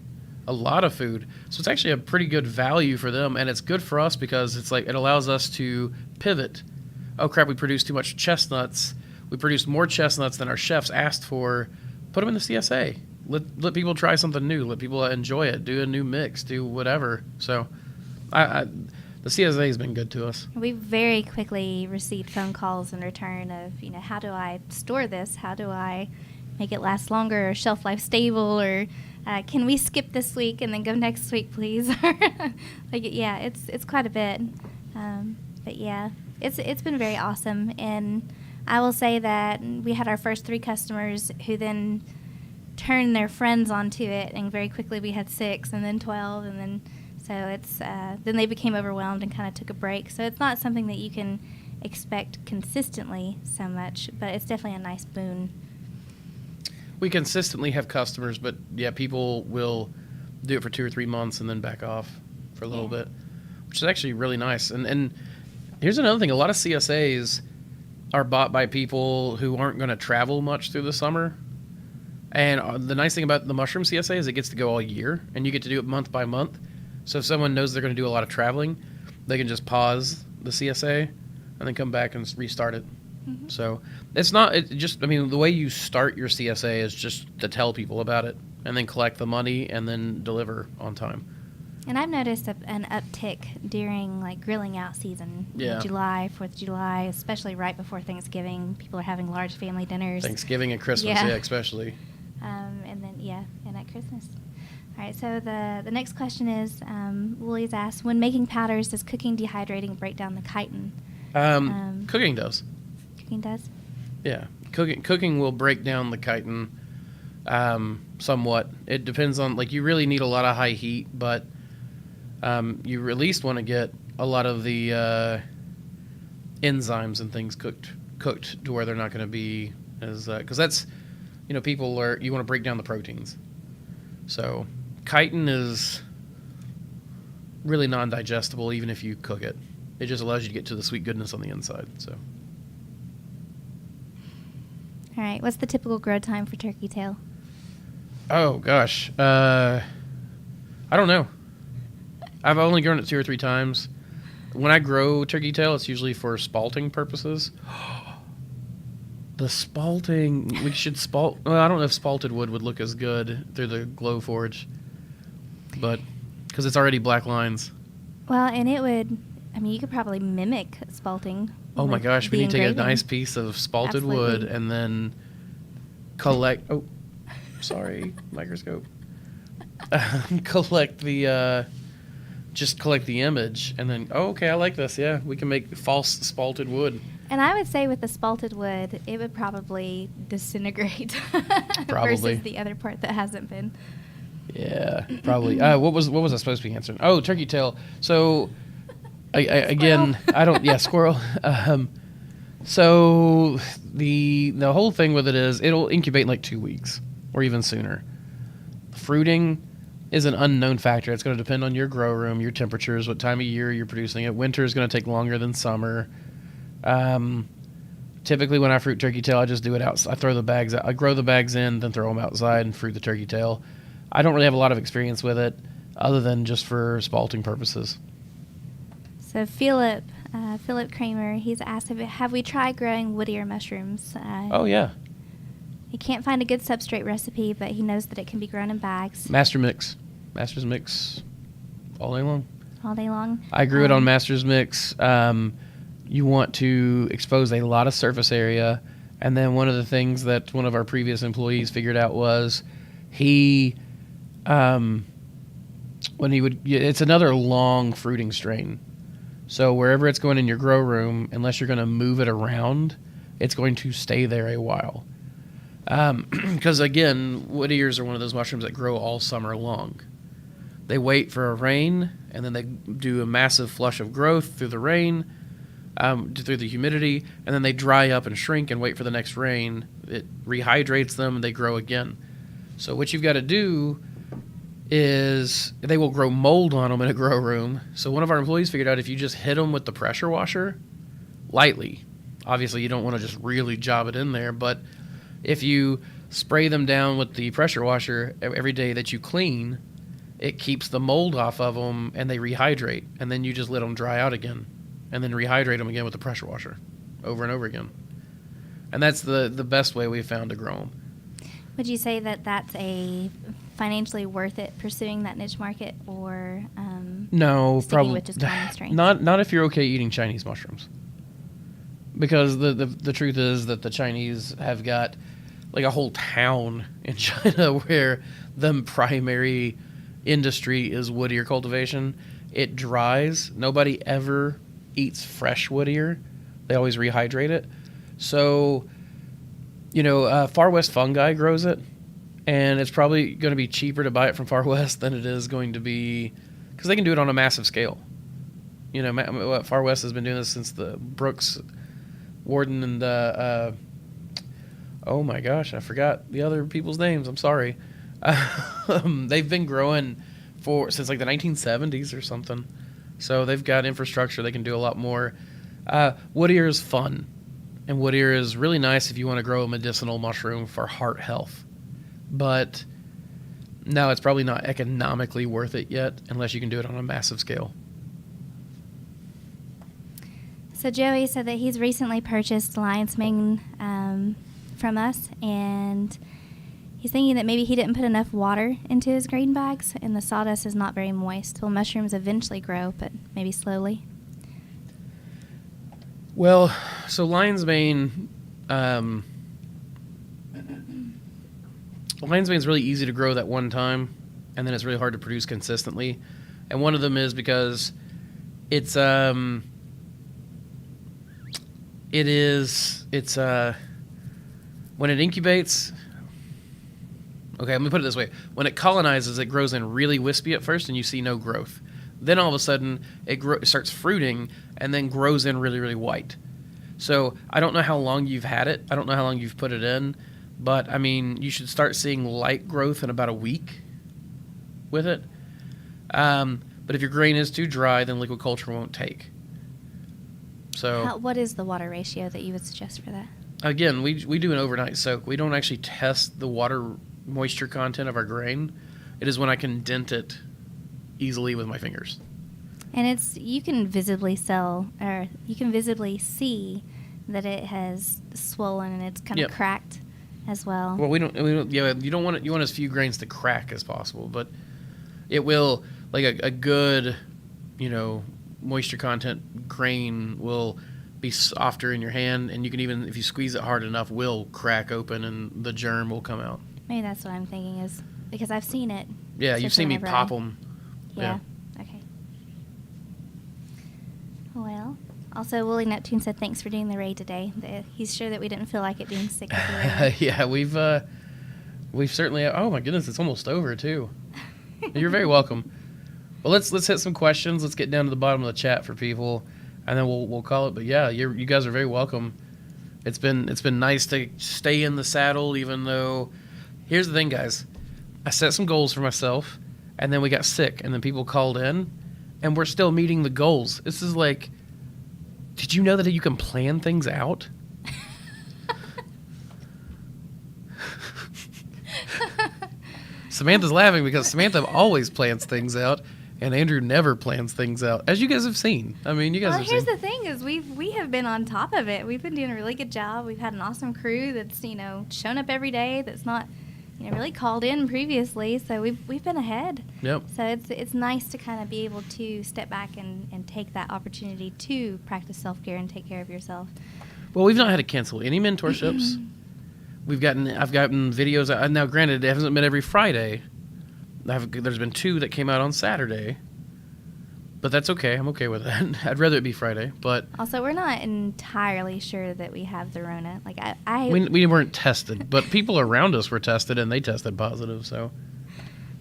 So it's actually a pretty good value for them. And it's good for us because it's like it allows us to pivot. Oh, crap, we produced too much chestnuts. We produced more chestnuts than our chefs asked for. Put them in the CSA. Let people try something new. Let people enjoy it. Do a new mix. Do whatever. So, the CSA has been good to us. we very quickly received phone calls in return of, how do I store this? How do I make it last longer, or shelf life stable, or can we skip this week and then go next week, please? Yeah, it's quite a bit. But yeah, it's been very awesome. And I will say that we had our first 3 customers who then turn their friends onto it, and very quickly we had 6 and then 12, and then so it's then they became overwhelmed and kind of took a break. So it's not something that you can expect consistently so much, but it's definitely a nice boon. We consistently have customers, but yeah, people will do it for 2 or 3 months and then back off for a little bit, which is actually really nice. And here's another thing: a lot of CSAs are bought by people who aren't going to travel much through the summer. And the nice thing about the mushroom CSA is it gets to go all year, and you get to do it month by month. So if someone knows they're going to do a lot of traveling, they can just pause the CSA and then come back and restart it. Mm-hmm. So the way you start your CSA is just to tell people about it and then collect the money and then deliver on time. And I've noticed an uptick during like grilling out season. Yeah. July, 4th of July, especially right before Thanksgiving. People are having large family dinners. Thanksgiving and Christmas, yeah especially. And then, and at Christmas. All right, so the next question is, Woolie's asked, when making powders, does cooking dehydrating break down the chitin? Cooking does. Cooking does? Yeah, cooking will break down the chitin somewhat. It depends on, you really need a lot of high heat, but you at least want to get a lot of the enzymes and things cooked to where they're not going to be as, because that's, you want to break down the proteins. So chitin is really non-digestible even if you cook it. It just allows you to get to the sweet goodness on the inside. So. All right, what's the typical grow time for turkey tail? Oh gosh, I don't know. I've only grown it 2 or 3 times. When I grow turkey tail, it's usually for spalting purposes. The spalting, we should spalt. Well, I don't know if spalted wood would look as good through the glow forge, but because it's already black lines. Well, and it would. I mean, you could probably mimic spalting. Oh my with gosh, we the need to take a engraving. nice piece of spalted wood Absolutely. and then collect. Oh, sorry, microscope. Collect the. Just collect the image and then. Oh, okay, I like this. Yeah, we can make false spalted wood. And I would say with the spalted wood, it would probably disintegrate Probably. versus the other part that hasn't been. Yeah, probably. What was I supposed to be answering? Oh, turkey tail. So, again, I don't. Yeah, squirrel. So the whole thing with it is it'll incubate in like 2 weeks or even sooner. Fruiting is an unknown factor. It's going to depend on your grow room, your temperatures, what time of year you're producing it. Winter is going to take longer than summer. Typically, when I fruit turkey tail, I just do it out. I throw the bags out. I grow the bags in, then throw them outside and fruit the turkey tail. I don't really have a lot of experience with it, other than just for spalting purposes. So Philip Kramer, he's asked, have we tried growing woodier mushrooms? Oh yeah, He can't find a good substrate recipe, but he knows that it can be grown in bags Master's Mix, all day long. all day long. I grew it on Master's Mix. You want to expose a lot of surface area, and then one of the things that one of our previous employees figured out was it's another long fruiting strain. So wherever it's going in your grow room, unless you're going to move it around, it's going to stay there a while. Because again, wood ears are one of those mushrooms that grow all summer long. They wait for a rain, and then they do a massive flush of growth through the rain, through the humidity, and then they dry up and shrink and wait for the next rain. It rehydrates them, and they grow again. So what you've got to do is they will grow mold on them in a grow room. So one of our employees figured out if you just hit them with the pressure washer lightly, obviously you don't want to just really job it in there, but if you spray them down with the pressure washer every day that you clean, it keeps the mold off of them and they rehydrate, and then you just let them dry out again and then rehydrate them again with the pressure washer over and over again. And that's the best way we've found to grow them. Would you say that that's a financially worth it pursuing that niche market, or No, sticking probably with just common strains? not if you're okay eating Chinese mushrooms, because the truth is that the Chinese have got like a whole town in China where the primary industry is wood ear cultivation. It dries. Nobody ever eats fresh wood ear. They always rehydrate it. So, Far West Fungi grows it, and it's probably going to be cheaper to buy it from Far West than it is going to be, because they can do it on a massive scale. Far West has been doing this since the Brooks, Warden, and oh my gosh, I forgot the other people's names. I'm sorry. They've been growing since like the 1970s or something. So they've got infrastructure. They can do a lot more. Wood ear is fun. And wood ear is really nice if you want to grow a medicinal mushroom for heart health. But no, it's probably not economically worth it yet unless you can do it on a massive scale. So Joey said that he's recently purchased lion's mane from us, and he's thinking that maybe he didn't put enough water into his grain bags, and the sawdust is not very moist. Will mushrooms eventually grow, but maybe slowly? Well, so lion's mane, lion's mane is really easy to grow that one time, and then it's really hard to produce consistently. And one of them is because it's when it incubates. Okay, let me put it this way: when it colonizes, it grows in really wispy at first, and you see no growth. Then all of a sudden, it starts fruiting and then grows in really, really white. So I don't know how long you've had it. I don't know how long you've put it in. But, I mean, you should start seeing light growth in about a week with it. But if your grain is too dry, then liquid culture won't take. So What is the water ratio that you would suggest for that? again, we do an overnight soak. We don't actually test the water moisture content of our grain, it is when I can dent it easily with my fingers. And you can visibly see that it has swollen and it's kind of cracked as well. Well, we don't. Yeah, you want as few grains to crack as possible, but it will, like a good, moisture content grain will be softer in your hand, and you can even, if you squeeze it hard enough, will crack open and the germ will come out. Maybe that's what I'm thinking, is because I've seen it. Yeah, you've seen me pop them. Yeah. Okay. Well, also Woolly Neptune said thanks for doing the raid today. He's sure that we didn't feel like it being sick of the raid. Yeah, we've certainly. Oh my goodness, it's almost over too. You're very welcome. Well, let's hit some questions. Let's get down to the bottom of the chat for people, and then we'll call it. But yeah, you guys are very welcome. It's been nice to stay in the saddle, even though. Here's the thing, guys. I set some goals for myself, and then we got sick, and then people called in, and we're still meeting the goals. This is like, did you know that you can plan things out? Samantha's laughing because Samantha always plans things out, and Andrew never plans things out, as you guys have seen. I mean, you guys have seen. Well, here's the thing: is we have been on top of it. We've been doing a really good job. We've had an awesome crew that's shown up every day. That's not really called in previously. So we've been ahead. Yep. So it's nice to kind of be able to step back and take that opportunity to practice self-care and take care of yourself. Well, we've not had to cancel any mentorships. I've gotten videos. Now, granted, it hasn't been every Friday. There's been 2 that came out on Saturday. But that's okay. I'm okay with that. I'd rather it be Friday. But also, we're not entirely sure that we have the Rona. Like we weren't tested, but people around us were tested, and they tested positive. So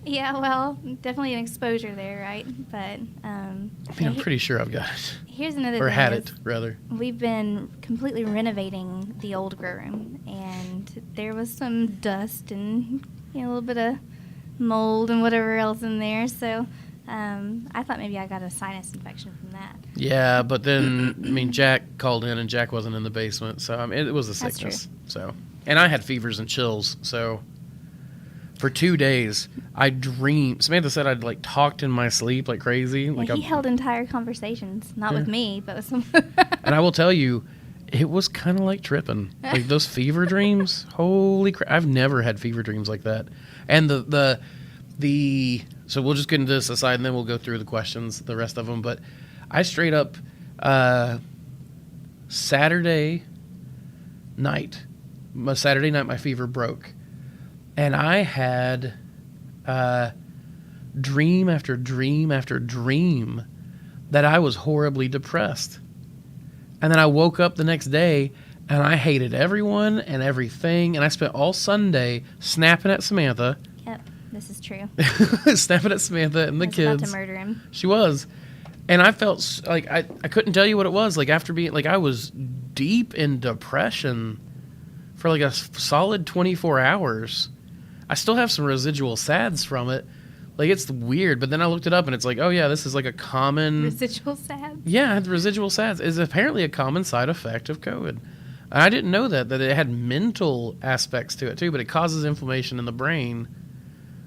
yeah, well, definitely an exposure there, right? But I'm pretty sure I've got it. Here's another thing. Or had it, rather. We've been completely renovating the old grow room, and there was some dust and a little bit of mold and whatever else in there. So I thought maybe I got a sinus infection from that. Yeah, but then Jack called in, and Jack wasn't in the basement, so it was a sickness. That's true. So, and I had fevers and chills, so. For 2 days, I dreamed. Samantha said I'd talked in my sleep like crazy. He held entire conversations, not with me, but with some. And I will tell you, it was kind of like tripping. Like those fever dreams. Holy crap! I've never had fever dreams like that. And the so we'll just get into this aside, and then we'll go through the questions, the rest of them. But I straight up Saturday night, my fever broke. And I had dream after dream after dream that I was horribly depressed. And then I woke up the next day, and I hated everyone and everything. And I spent all Sunday snapping at Samantha. Yep, this is true. Snapping at Samantha and the kids. About to murder him. She was. And I felt like I couldn't tell you what it was. Like after being, I was deep in depression for a solid 24 hours. I still have some residual SADs from it. It's weird, but then I looked it up, and it's oh yeah, this is a common... Residual SADs? Yeah, the residual SADs is apparently a common side effect of COVID. And I didn't know that it had mental aspects to it, too, but it causes inflammation in the brain,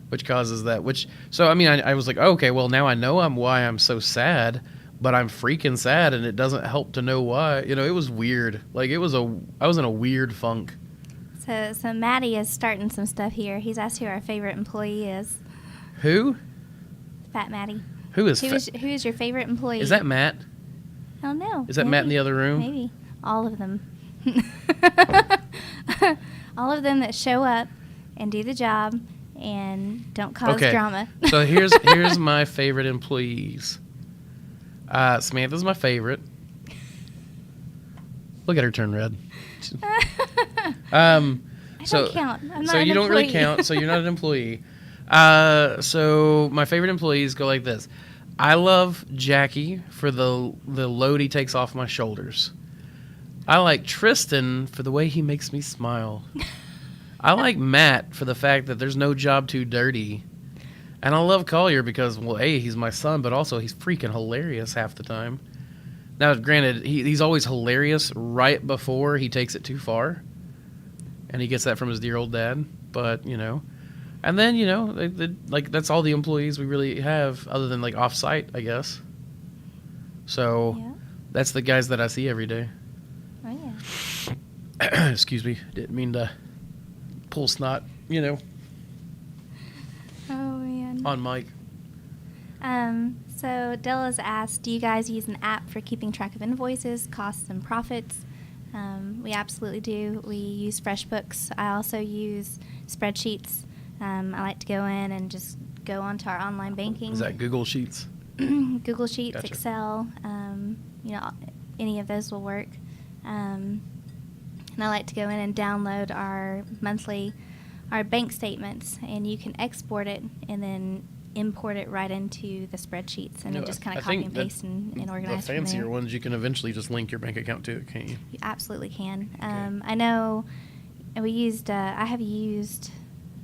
which causes that, So, I was like, oh, okay, well, now I know why I'm so sad, but I'm freaking sad, and it doesn't help to know why. It was weird. I was in a weird funk. So Maddie is starting some stuff here. He's asked who our favorite employee is. Who? Fat Maddie. Who is your favorite employee? Is that Matt? I don't know. Is that Matt in the other room? Maybe. All of them. All of them that show up and do the job and don't cause drama. So here's my favorite employees. Samantha's my favorite. Look at her turn red. I don't count. I'm not so an you don't employee. really count. So you're not an employee. So my favorite employees go like this. I love Jackie for the load he takes off my shoulders. I like Tristan for the way he makes me smile. I like Matt for the fact that there's no job too dirty. And I love Collier because, well, A, he's my son, but also he's freaking hilarious half the time. Now, granted, he's always hilarious right before he takes it too far. And he gets that from his dear old dad. But, And then, like that's all the employees we really have other than like off-site, I guess. So Yeah. that's the guys that I see every day. Oh, yeah. Excuse me. Didn't mean to pull snot, Oh, man. on mic. So Della's asked, do you guys use an app for keeping track of invoices, costs, and profits? We absolutely do. We use FreshBooks. I also use spreadsheets. I like to go in and just go onto our online banking. Is that Google Sheets? Google Sheets, Gotcha. Excel, any of those will work. And I like to go in and download our bank statements, and you can export it and then import it right into the spreadsheets, and then just kind of copy and paste and organize The from fancier there. ones, you can eventually just link your bank account to it, can't you? You absolutely can. Okay. I know I have used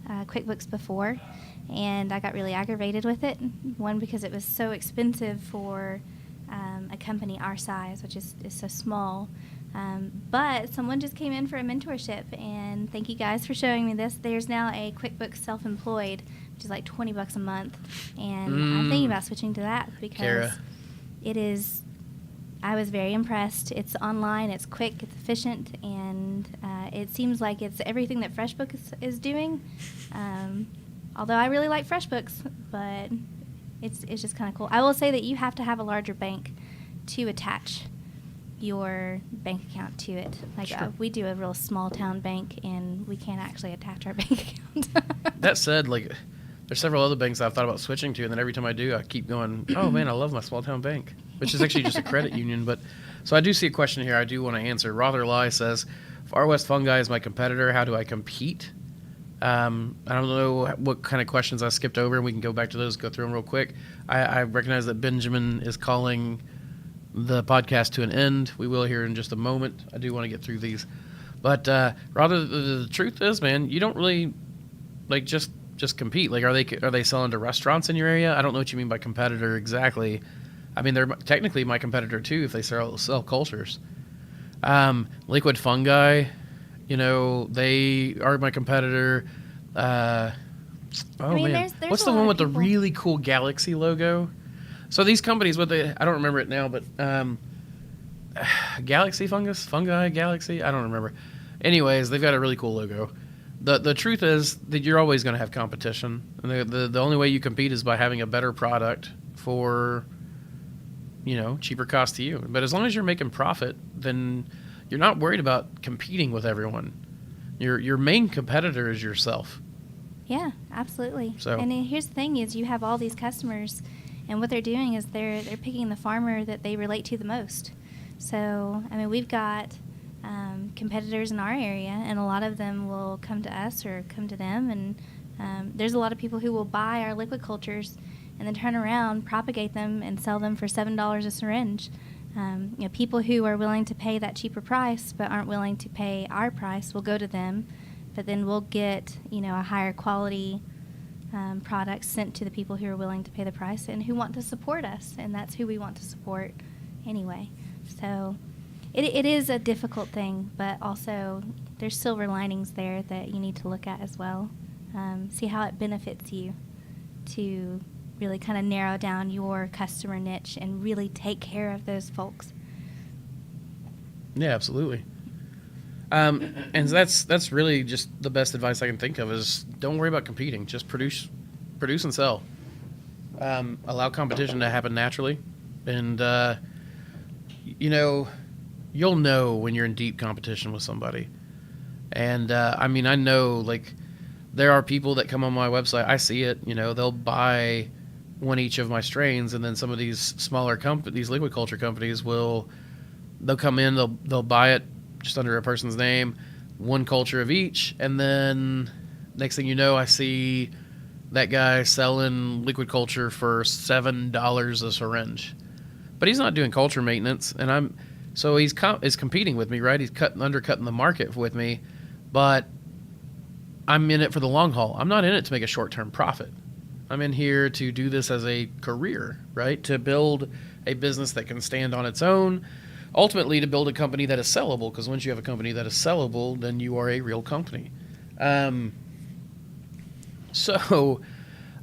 QuickBooks before, and I got really aggravated with it. One, because it was so expensive for a company our size, which is so small. But someone just came in for a mentorship, and thank you guys for showing me this. There's now a QuickBooks Self-Employed, which is like $20 a month, and I'm thinking about switching to that because Kara. it is. I was very impressed. It's online, it's quick, it's efficient, and it seems like it's everything that FreshBooks is doing. Although I really like FreshBooks, but it's just kind of cool. I will say that you have to have a larger bank to attach your bank account to it. Like Sure. we do a real small town bank, and we can't actually attach our bank account. That said, like, there's several other banks I've thought about switching to, and then every time I do, I keep going, oh, man, I love my small town bank, which is actually just a credit union. But so I do see a question here I do want to answer. Rather Lie says, Far West Fungi is my competitor. How do I compete? I don't know what kind of questions I skipped over, and we can go back to those, go through them real quick. I recognize that Benjamin is calling the podcast to an end. We will here in just a moment. I do want to get through these. But rather, the truth is, man, you don't really, like, just compete. Like, are they selling to restaurants in your area? I don't know what you mean by competitor exactly. I mean, they're technically my competitor, too, if they sell cultures. Liquid Fungi, they are my competitor. I mean, man. there's What's a the lot one of with the people- really cool galaxy logo? So these companies, I don't remember it now, but Galaxy Fungi, Galaxy, I don't remember. Anyways, they've got a really cool logo. The truth is that you're always going to have competition. And the only way you compete is by having a better product for, cheaper cost to you. But as long as you're making profit, then you're not worried about competing with everyone. Your main competitor is yourself. Yeah, absolutely. So- And here's the thing: is you have all these customers, and what they're doing is they're picking the farmer that they relate to the most. So I mean, we've got competitors in our area, and a lot of them will come to us or come to them. And there's a lot of people who will buy our liquid cultures and then turn around, propagate them, and sell them for $7 a syringe. People who are willing to pay that cheaper price but aren't willing to pay our price will go to them, but then we'll get a higher quality product sent to the people who are willing to pay the price and who want to support us, and that's who we want to support anyway. So it is a difficult thing, but also there's silver linings there that you need to look at as well. See how it benefits you to really kind of narrow down your customer niche and really take care of those folks. Yeah, absolutely. And that's really just the best advice I can think of is don't worry about competing. Just produce and sell. Allow competition to happen naturally. And, you'll know when you're in deep competition with somebody. And, I know, like, there are people that come on my website. I see it, they'll buy one each of my strains, and then some of these smaller these liquid culture companies they'll come in, they'll buy it just under a person's name, one culture of each, and then next thing you know, I see that guy selling liquid culture for $7 a syringe. But he's not doing culture maintenance, and he's competing with me, right? He's undercutting the market with me, but I'm in it for the long haul. I'm not in it to make a short-term profit. I'm in here to do this as a career, right? To build a business that can stand on its own, ultimately to build a company that is sellable, because once you have a company that is sellable, then you are a real company. So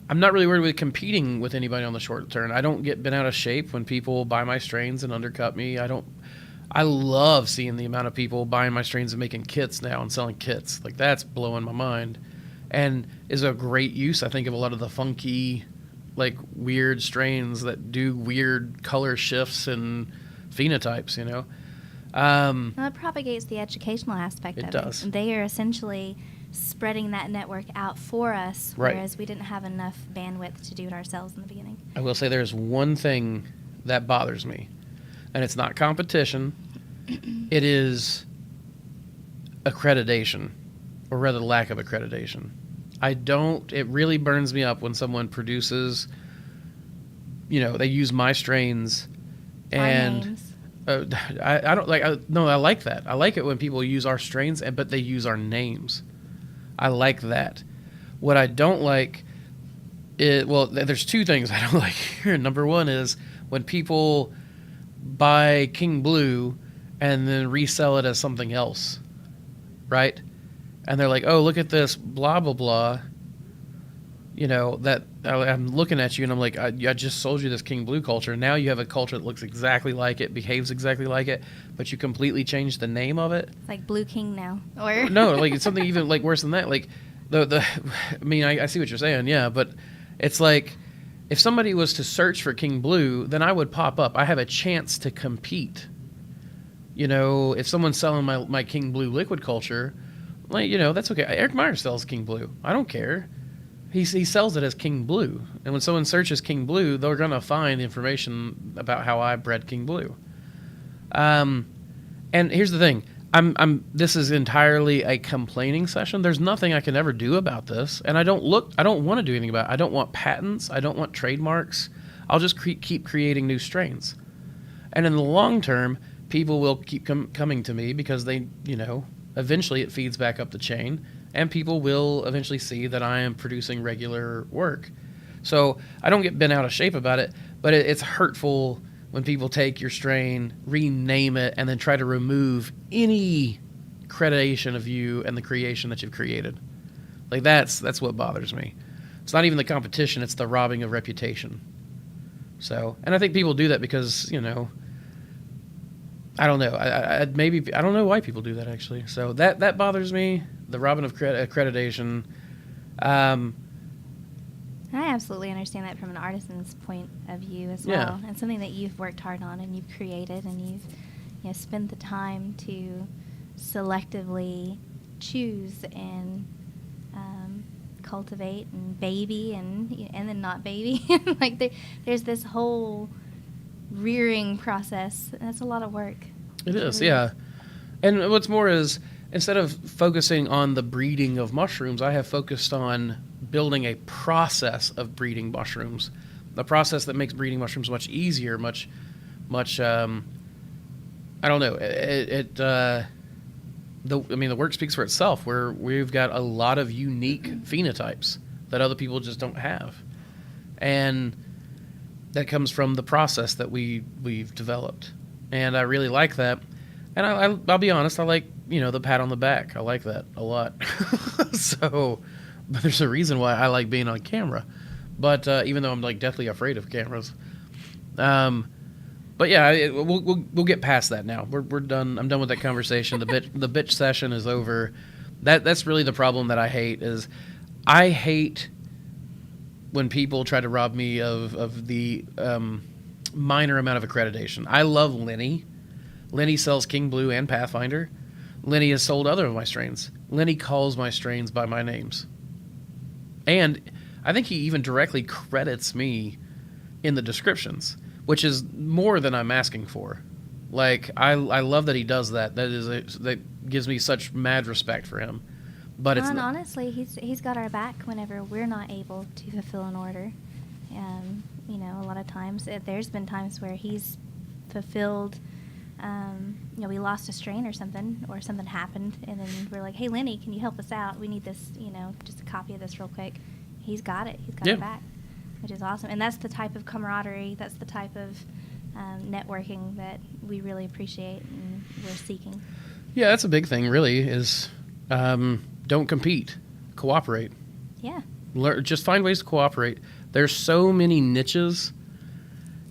I'm not really worried with competing with anybody on the short term. I don't get bent out of shape when people buy my strains and undercut me. I love seeing the amount of people buying my strains and making kits now and selling kits. Like, that's blowing my mind, and is a great use, I think, of a lot of the funky, like, weird strains that do weird color shifts and phenotypes, you know. Well, it propagates the educational aspect of it. It does. They are essentially spreading that network out for us, Right. whereas we didn't have enough bandwidth to do it ourselves in the beginning. I will say there's one thing that bothers me, and it's not competition. It is accreditation, or rather lack of accreditation. It really burns me up when someone produces, you know, they use my strains Our and names. I don't like, no, I like that. I like it when people use our strains, but they use our names. I like that. What I don't like there's two things I don't like here. Number one is when people buy King Blue and then resell it as something else, right? And they're like, oh, look at this, blah, blah, blah. You know, that I'm looking at you and I'm like, I just sold you this King Blue culture. Now you have a culture that looks exactly like it, behaves exactly like it, but you completely changed the name of it. It's like Blue King now. Or No, like, it's something even like worse than that. Like, I mean, I see what you're saying, yeah, but it's like, if somebody was to search for King Blue, then I would pop up. I have a chance to compete. You know, if someone's selling my King Blue liquid culture, like, you know, that's okay. Eric Meyer sells King Blue. I don't care. He sells it as King Blue. And when someone searches King Blue, they're going to find information about how I bred King Blue. And here's the thing. This is entirely a complaining session. There's nothing I can ever do about this. And I don't want to do anything about it. I don't want patents. I don't want trademarks. I'll just keep creating new strains. And in the long term, people will keep coming to me because they, you know, eventually it feeds back up the chain. And people will eventually see that I am producing regular work. So I don't get bent out of shape about it, but it's hurtful when people take your strain, rename it, and then try to remove any accreditation of you and the creation that you've created. Like, that's what bothers me. It's not even the competition, it's the robbing of reputation. So, and I think people do that because, you know, I don't know. I don't know why people do that, actually. So that bothers me. The robbing of accreditation. I absolutely understand that from an artisan's point of view as well. Yeah. And something that you've worked hard on and you've created and you've, you know, spent the time to selectively choose and cultivate and baby and then not baby. Like there's this whole rearing process. And that's a lot of work. It is, yeah. And what's more is, instead of focusing on the breeding of mushrooms, I have focused on building a process of breeding mushrooms, a process that makes breeding mushrooms much easier, much, I don't know. The work speaks for itself. We've got a lot of unique phenotypes that other people just don't have, and that comes from the process that we've developed. And I really like that. And I'll be honest, I like, you know, the pat on the back. I like that a lot. So, but there's a reason why I like being on camera. But even though I'm like deathly afraid of cameras. But yeah, we'll get past that now. We're done. I'm done with that conversation. The bitch session is over. That's really the problem that I hate is I hate when people try to rob me of the minor amount of accreditation. I love Lenny. Lenny sells King Blue and Pathfinder. Lenny has sold other of my strains. Lenny calls my strains by my names. And I think he even directly credits me in the descriptions, which is more than I'm asking for. Like, I love that he does that. That gives me such mad respect for him. But it's honestly, he's got our back whenever we're not able to fulfill an order. You know, a lot of times there's been times where he's fulfilled. You know, we lost a strain or something happened, and then we're like, "Hey, Lenny, can you help us out? We need this. You know, just a copy of this real quick." He's got it. He's got it back, which is awesome. And that's the type of camaraderie. That's the type of networking that we really appreciate and we're seeking. Yeah, that's a big thing. Really, is don't compete, cooperate. Yeah. Just find ways to cooperate. There's so many niches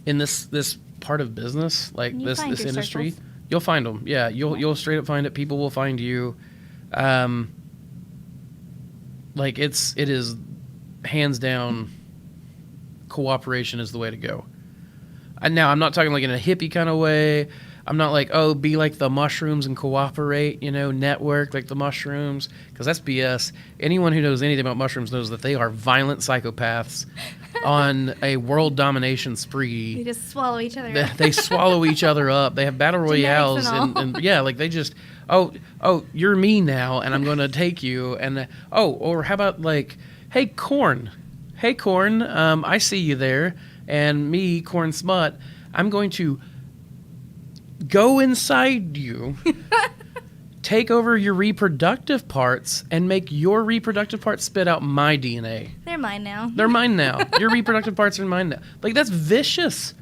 in this part of business, like And you this find your industry. circles. You'll find them. Yeah, you'll straight up find it. People will find you. Like it is hands down. Cooperation is the way to go. And now I'm not talking like in a hippie kind of way. I'm not like, oh, be like the mushrooms and cooperate, network like the mushrooms, because that's BS. Anyone who knows anything about mushrooms knows that they are violent psychopaths on a world domination spree. They just swallow each other up. They swallow each other up. They have battle royales, Genetics and all. and yeah, like they just, oh, you're me now, and I'm going to take you, and or how about like, hey, Corn, I see you there, and me, Corn Smut, I'm going to go inside you, take over your reproductive parts, and make your reproductive parts spit out my DNA. They're mine now. They're mine now. Your reproductive parts are mine now. Like, that's vicious.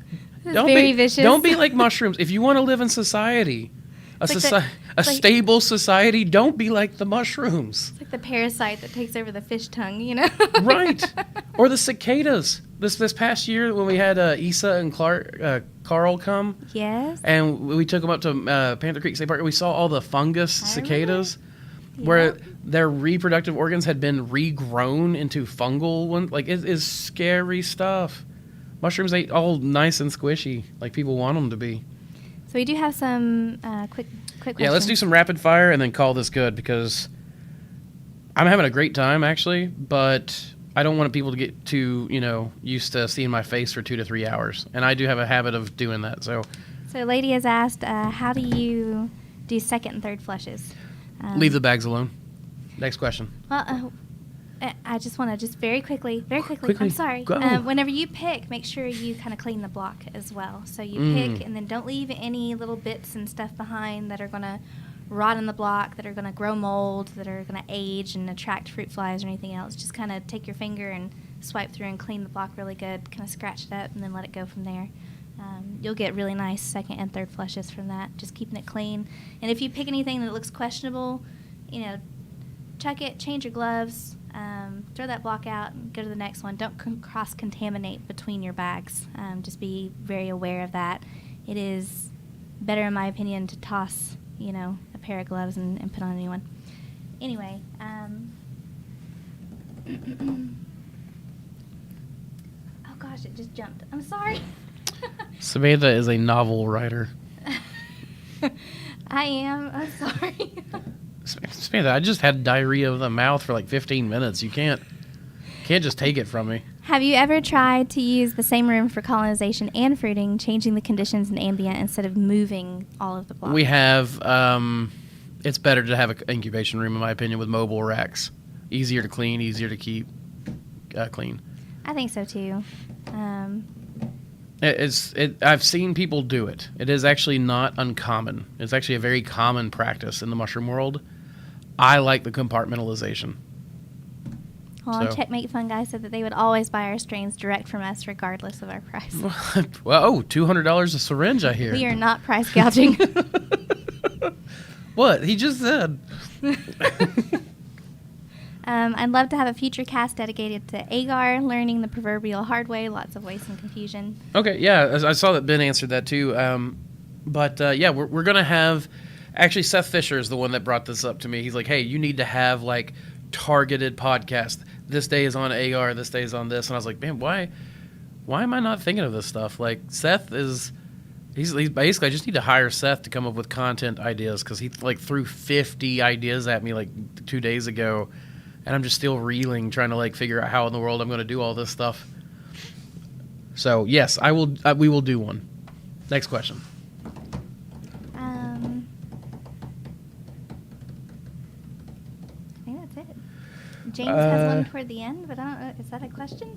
That's very vicious. Don't be like mushrooms. If you want to live in society, a stable society, don't be like the mushrooms. It's like the parasite that takes over the fish tongue, Right. Or the cicadas. This past year when we had Issa and Carl come, Yes. and we took them up to Panther Creek State Park, and we saw all the fungus I cicadas, remember. where Yeah. their reproductive organs had been regrown into fungal ones. Like, it is scary stuff. Mushrooms ain't all nice and squishy like people want them to be. So we do have some quick questions. Yeah, let's do some rapid fire and then call this good, because I'm having a great time, actually, but I don't want people to get too, used to seeing my face for 2 to 3 hours. And I do have a habit of doing that, so... So a lady has asked, how do you do second and third flushes? Leave the bags alone. Next question. Well, I just want to very quickly, Quickly, I'm sorry. go. Whenever you pick, make sure you kind of clean the block as well. So you pick, and then don't leave any little bits and stuff behind that are going to rot in the block, that are going to grow mold, that are going to age and attract fruit flies or anything else. Just kind of take your finger and swipe through and clean the block really good, kind of scratch it up, and then let it go from there. You'll get really nice second and third flushes from that, just keeping it clean. And if you pick anything that looks questionable, chuck it, change your gloves, throw that block out, and go to the next one. Don't cross-contaminate between your bags. Just be very aware of that. It is better, in my opinion, to toss, a pair of gloves and put on a new one. Anyway, oh gosh, it just jumped. I'm sorry. Samantha is a novel writer. I am. I'm sorry. Samantha, I just had diarrhea of the mouth for like 15 minutes. You can't just take it from me. Have you ever tried to use the same room for colonization and fruiting, changing the conditions in ambient instead of moving all of the blocks? We have, it's better to have an incubation room, in my opinion, with mobile racks. Easier to clean, easier to keep clean. I think so too. I've seen people do it. It is actually not uncommon. It's actually a very common practice in the mushroom world. I like the compartmentalization. Well, So- Checkmate Fun Guy said that they would always buy our strains direct from us regardless of our price. Well, $200 a syringe, I hear. We are not price gouging. What? He just said. I'd love to have a future cast dedicated to agar, learning the proverbial hard way, lots of waste and confusion. Okay, yeah, I saw that Ben answered that too. But yeah, we're going to have... Actually, Seth Fisher is the one that brought this up to me. He's like, hey, you need to have, like, targeted podcasts. This day is on AR, this day is on this. And I was like, man, why am I not thinking of this stuff? Like, Seth is... He's basically, I just need to hire Seth to come up with content ideas, because he, like, threw 50 ideas at me, like, 2 days ago. And I'm just still reeling, trying to, like, figure out how in the world I'm going to do all this stuff. So, yes, I will. We will do one. Next question. I think that's it. James has one toward the end, but I don't know. Is that a question?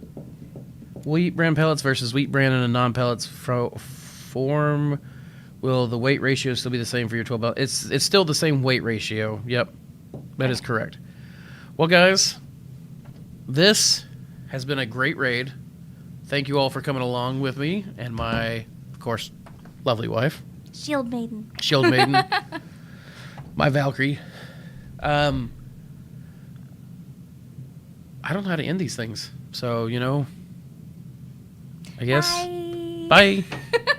Wheat bran pellets versus wheat bran in a non-pellets form. Will the weight ratio still be the same for your 12 pellets? It's still the same weight ratio. Yep, that is correct. Well, guys, this has been a great raid. Thank you all for coming along with me and my, of course, lovely wife, Shield Maiden. Shield Maiden, my Valkyrie. I I don't know how to end these things. So, I guess. Bye. Bye.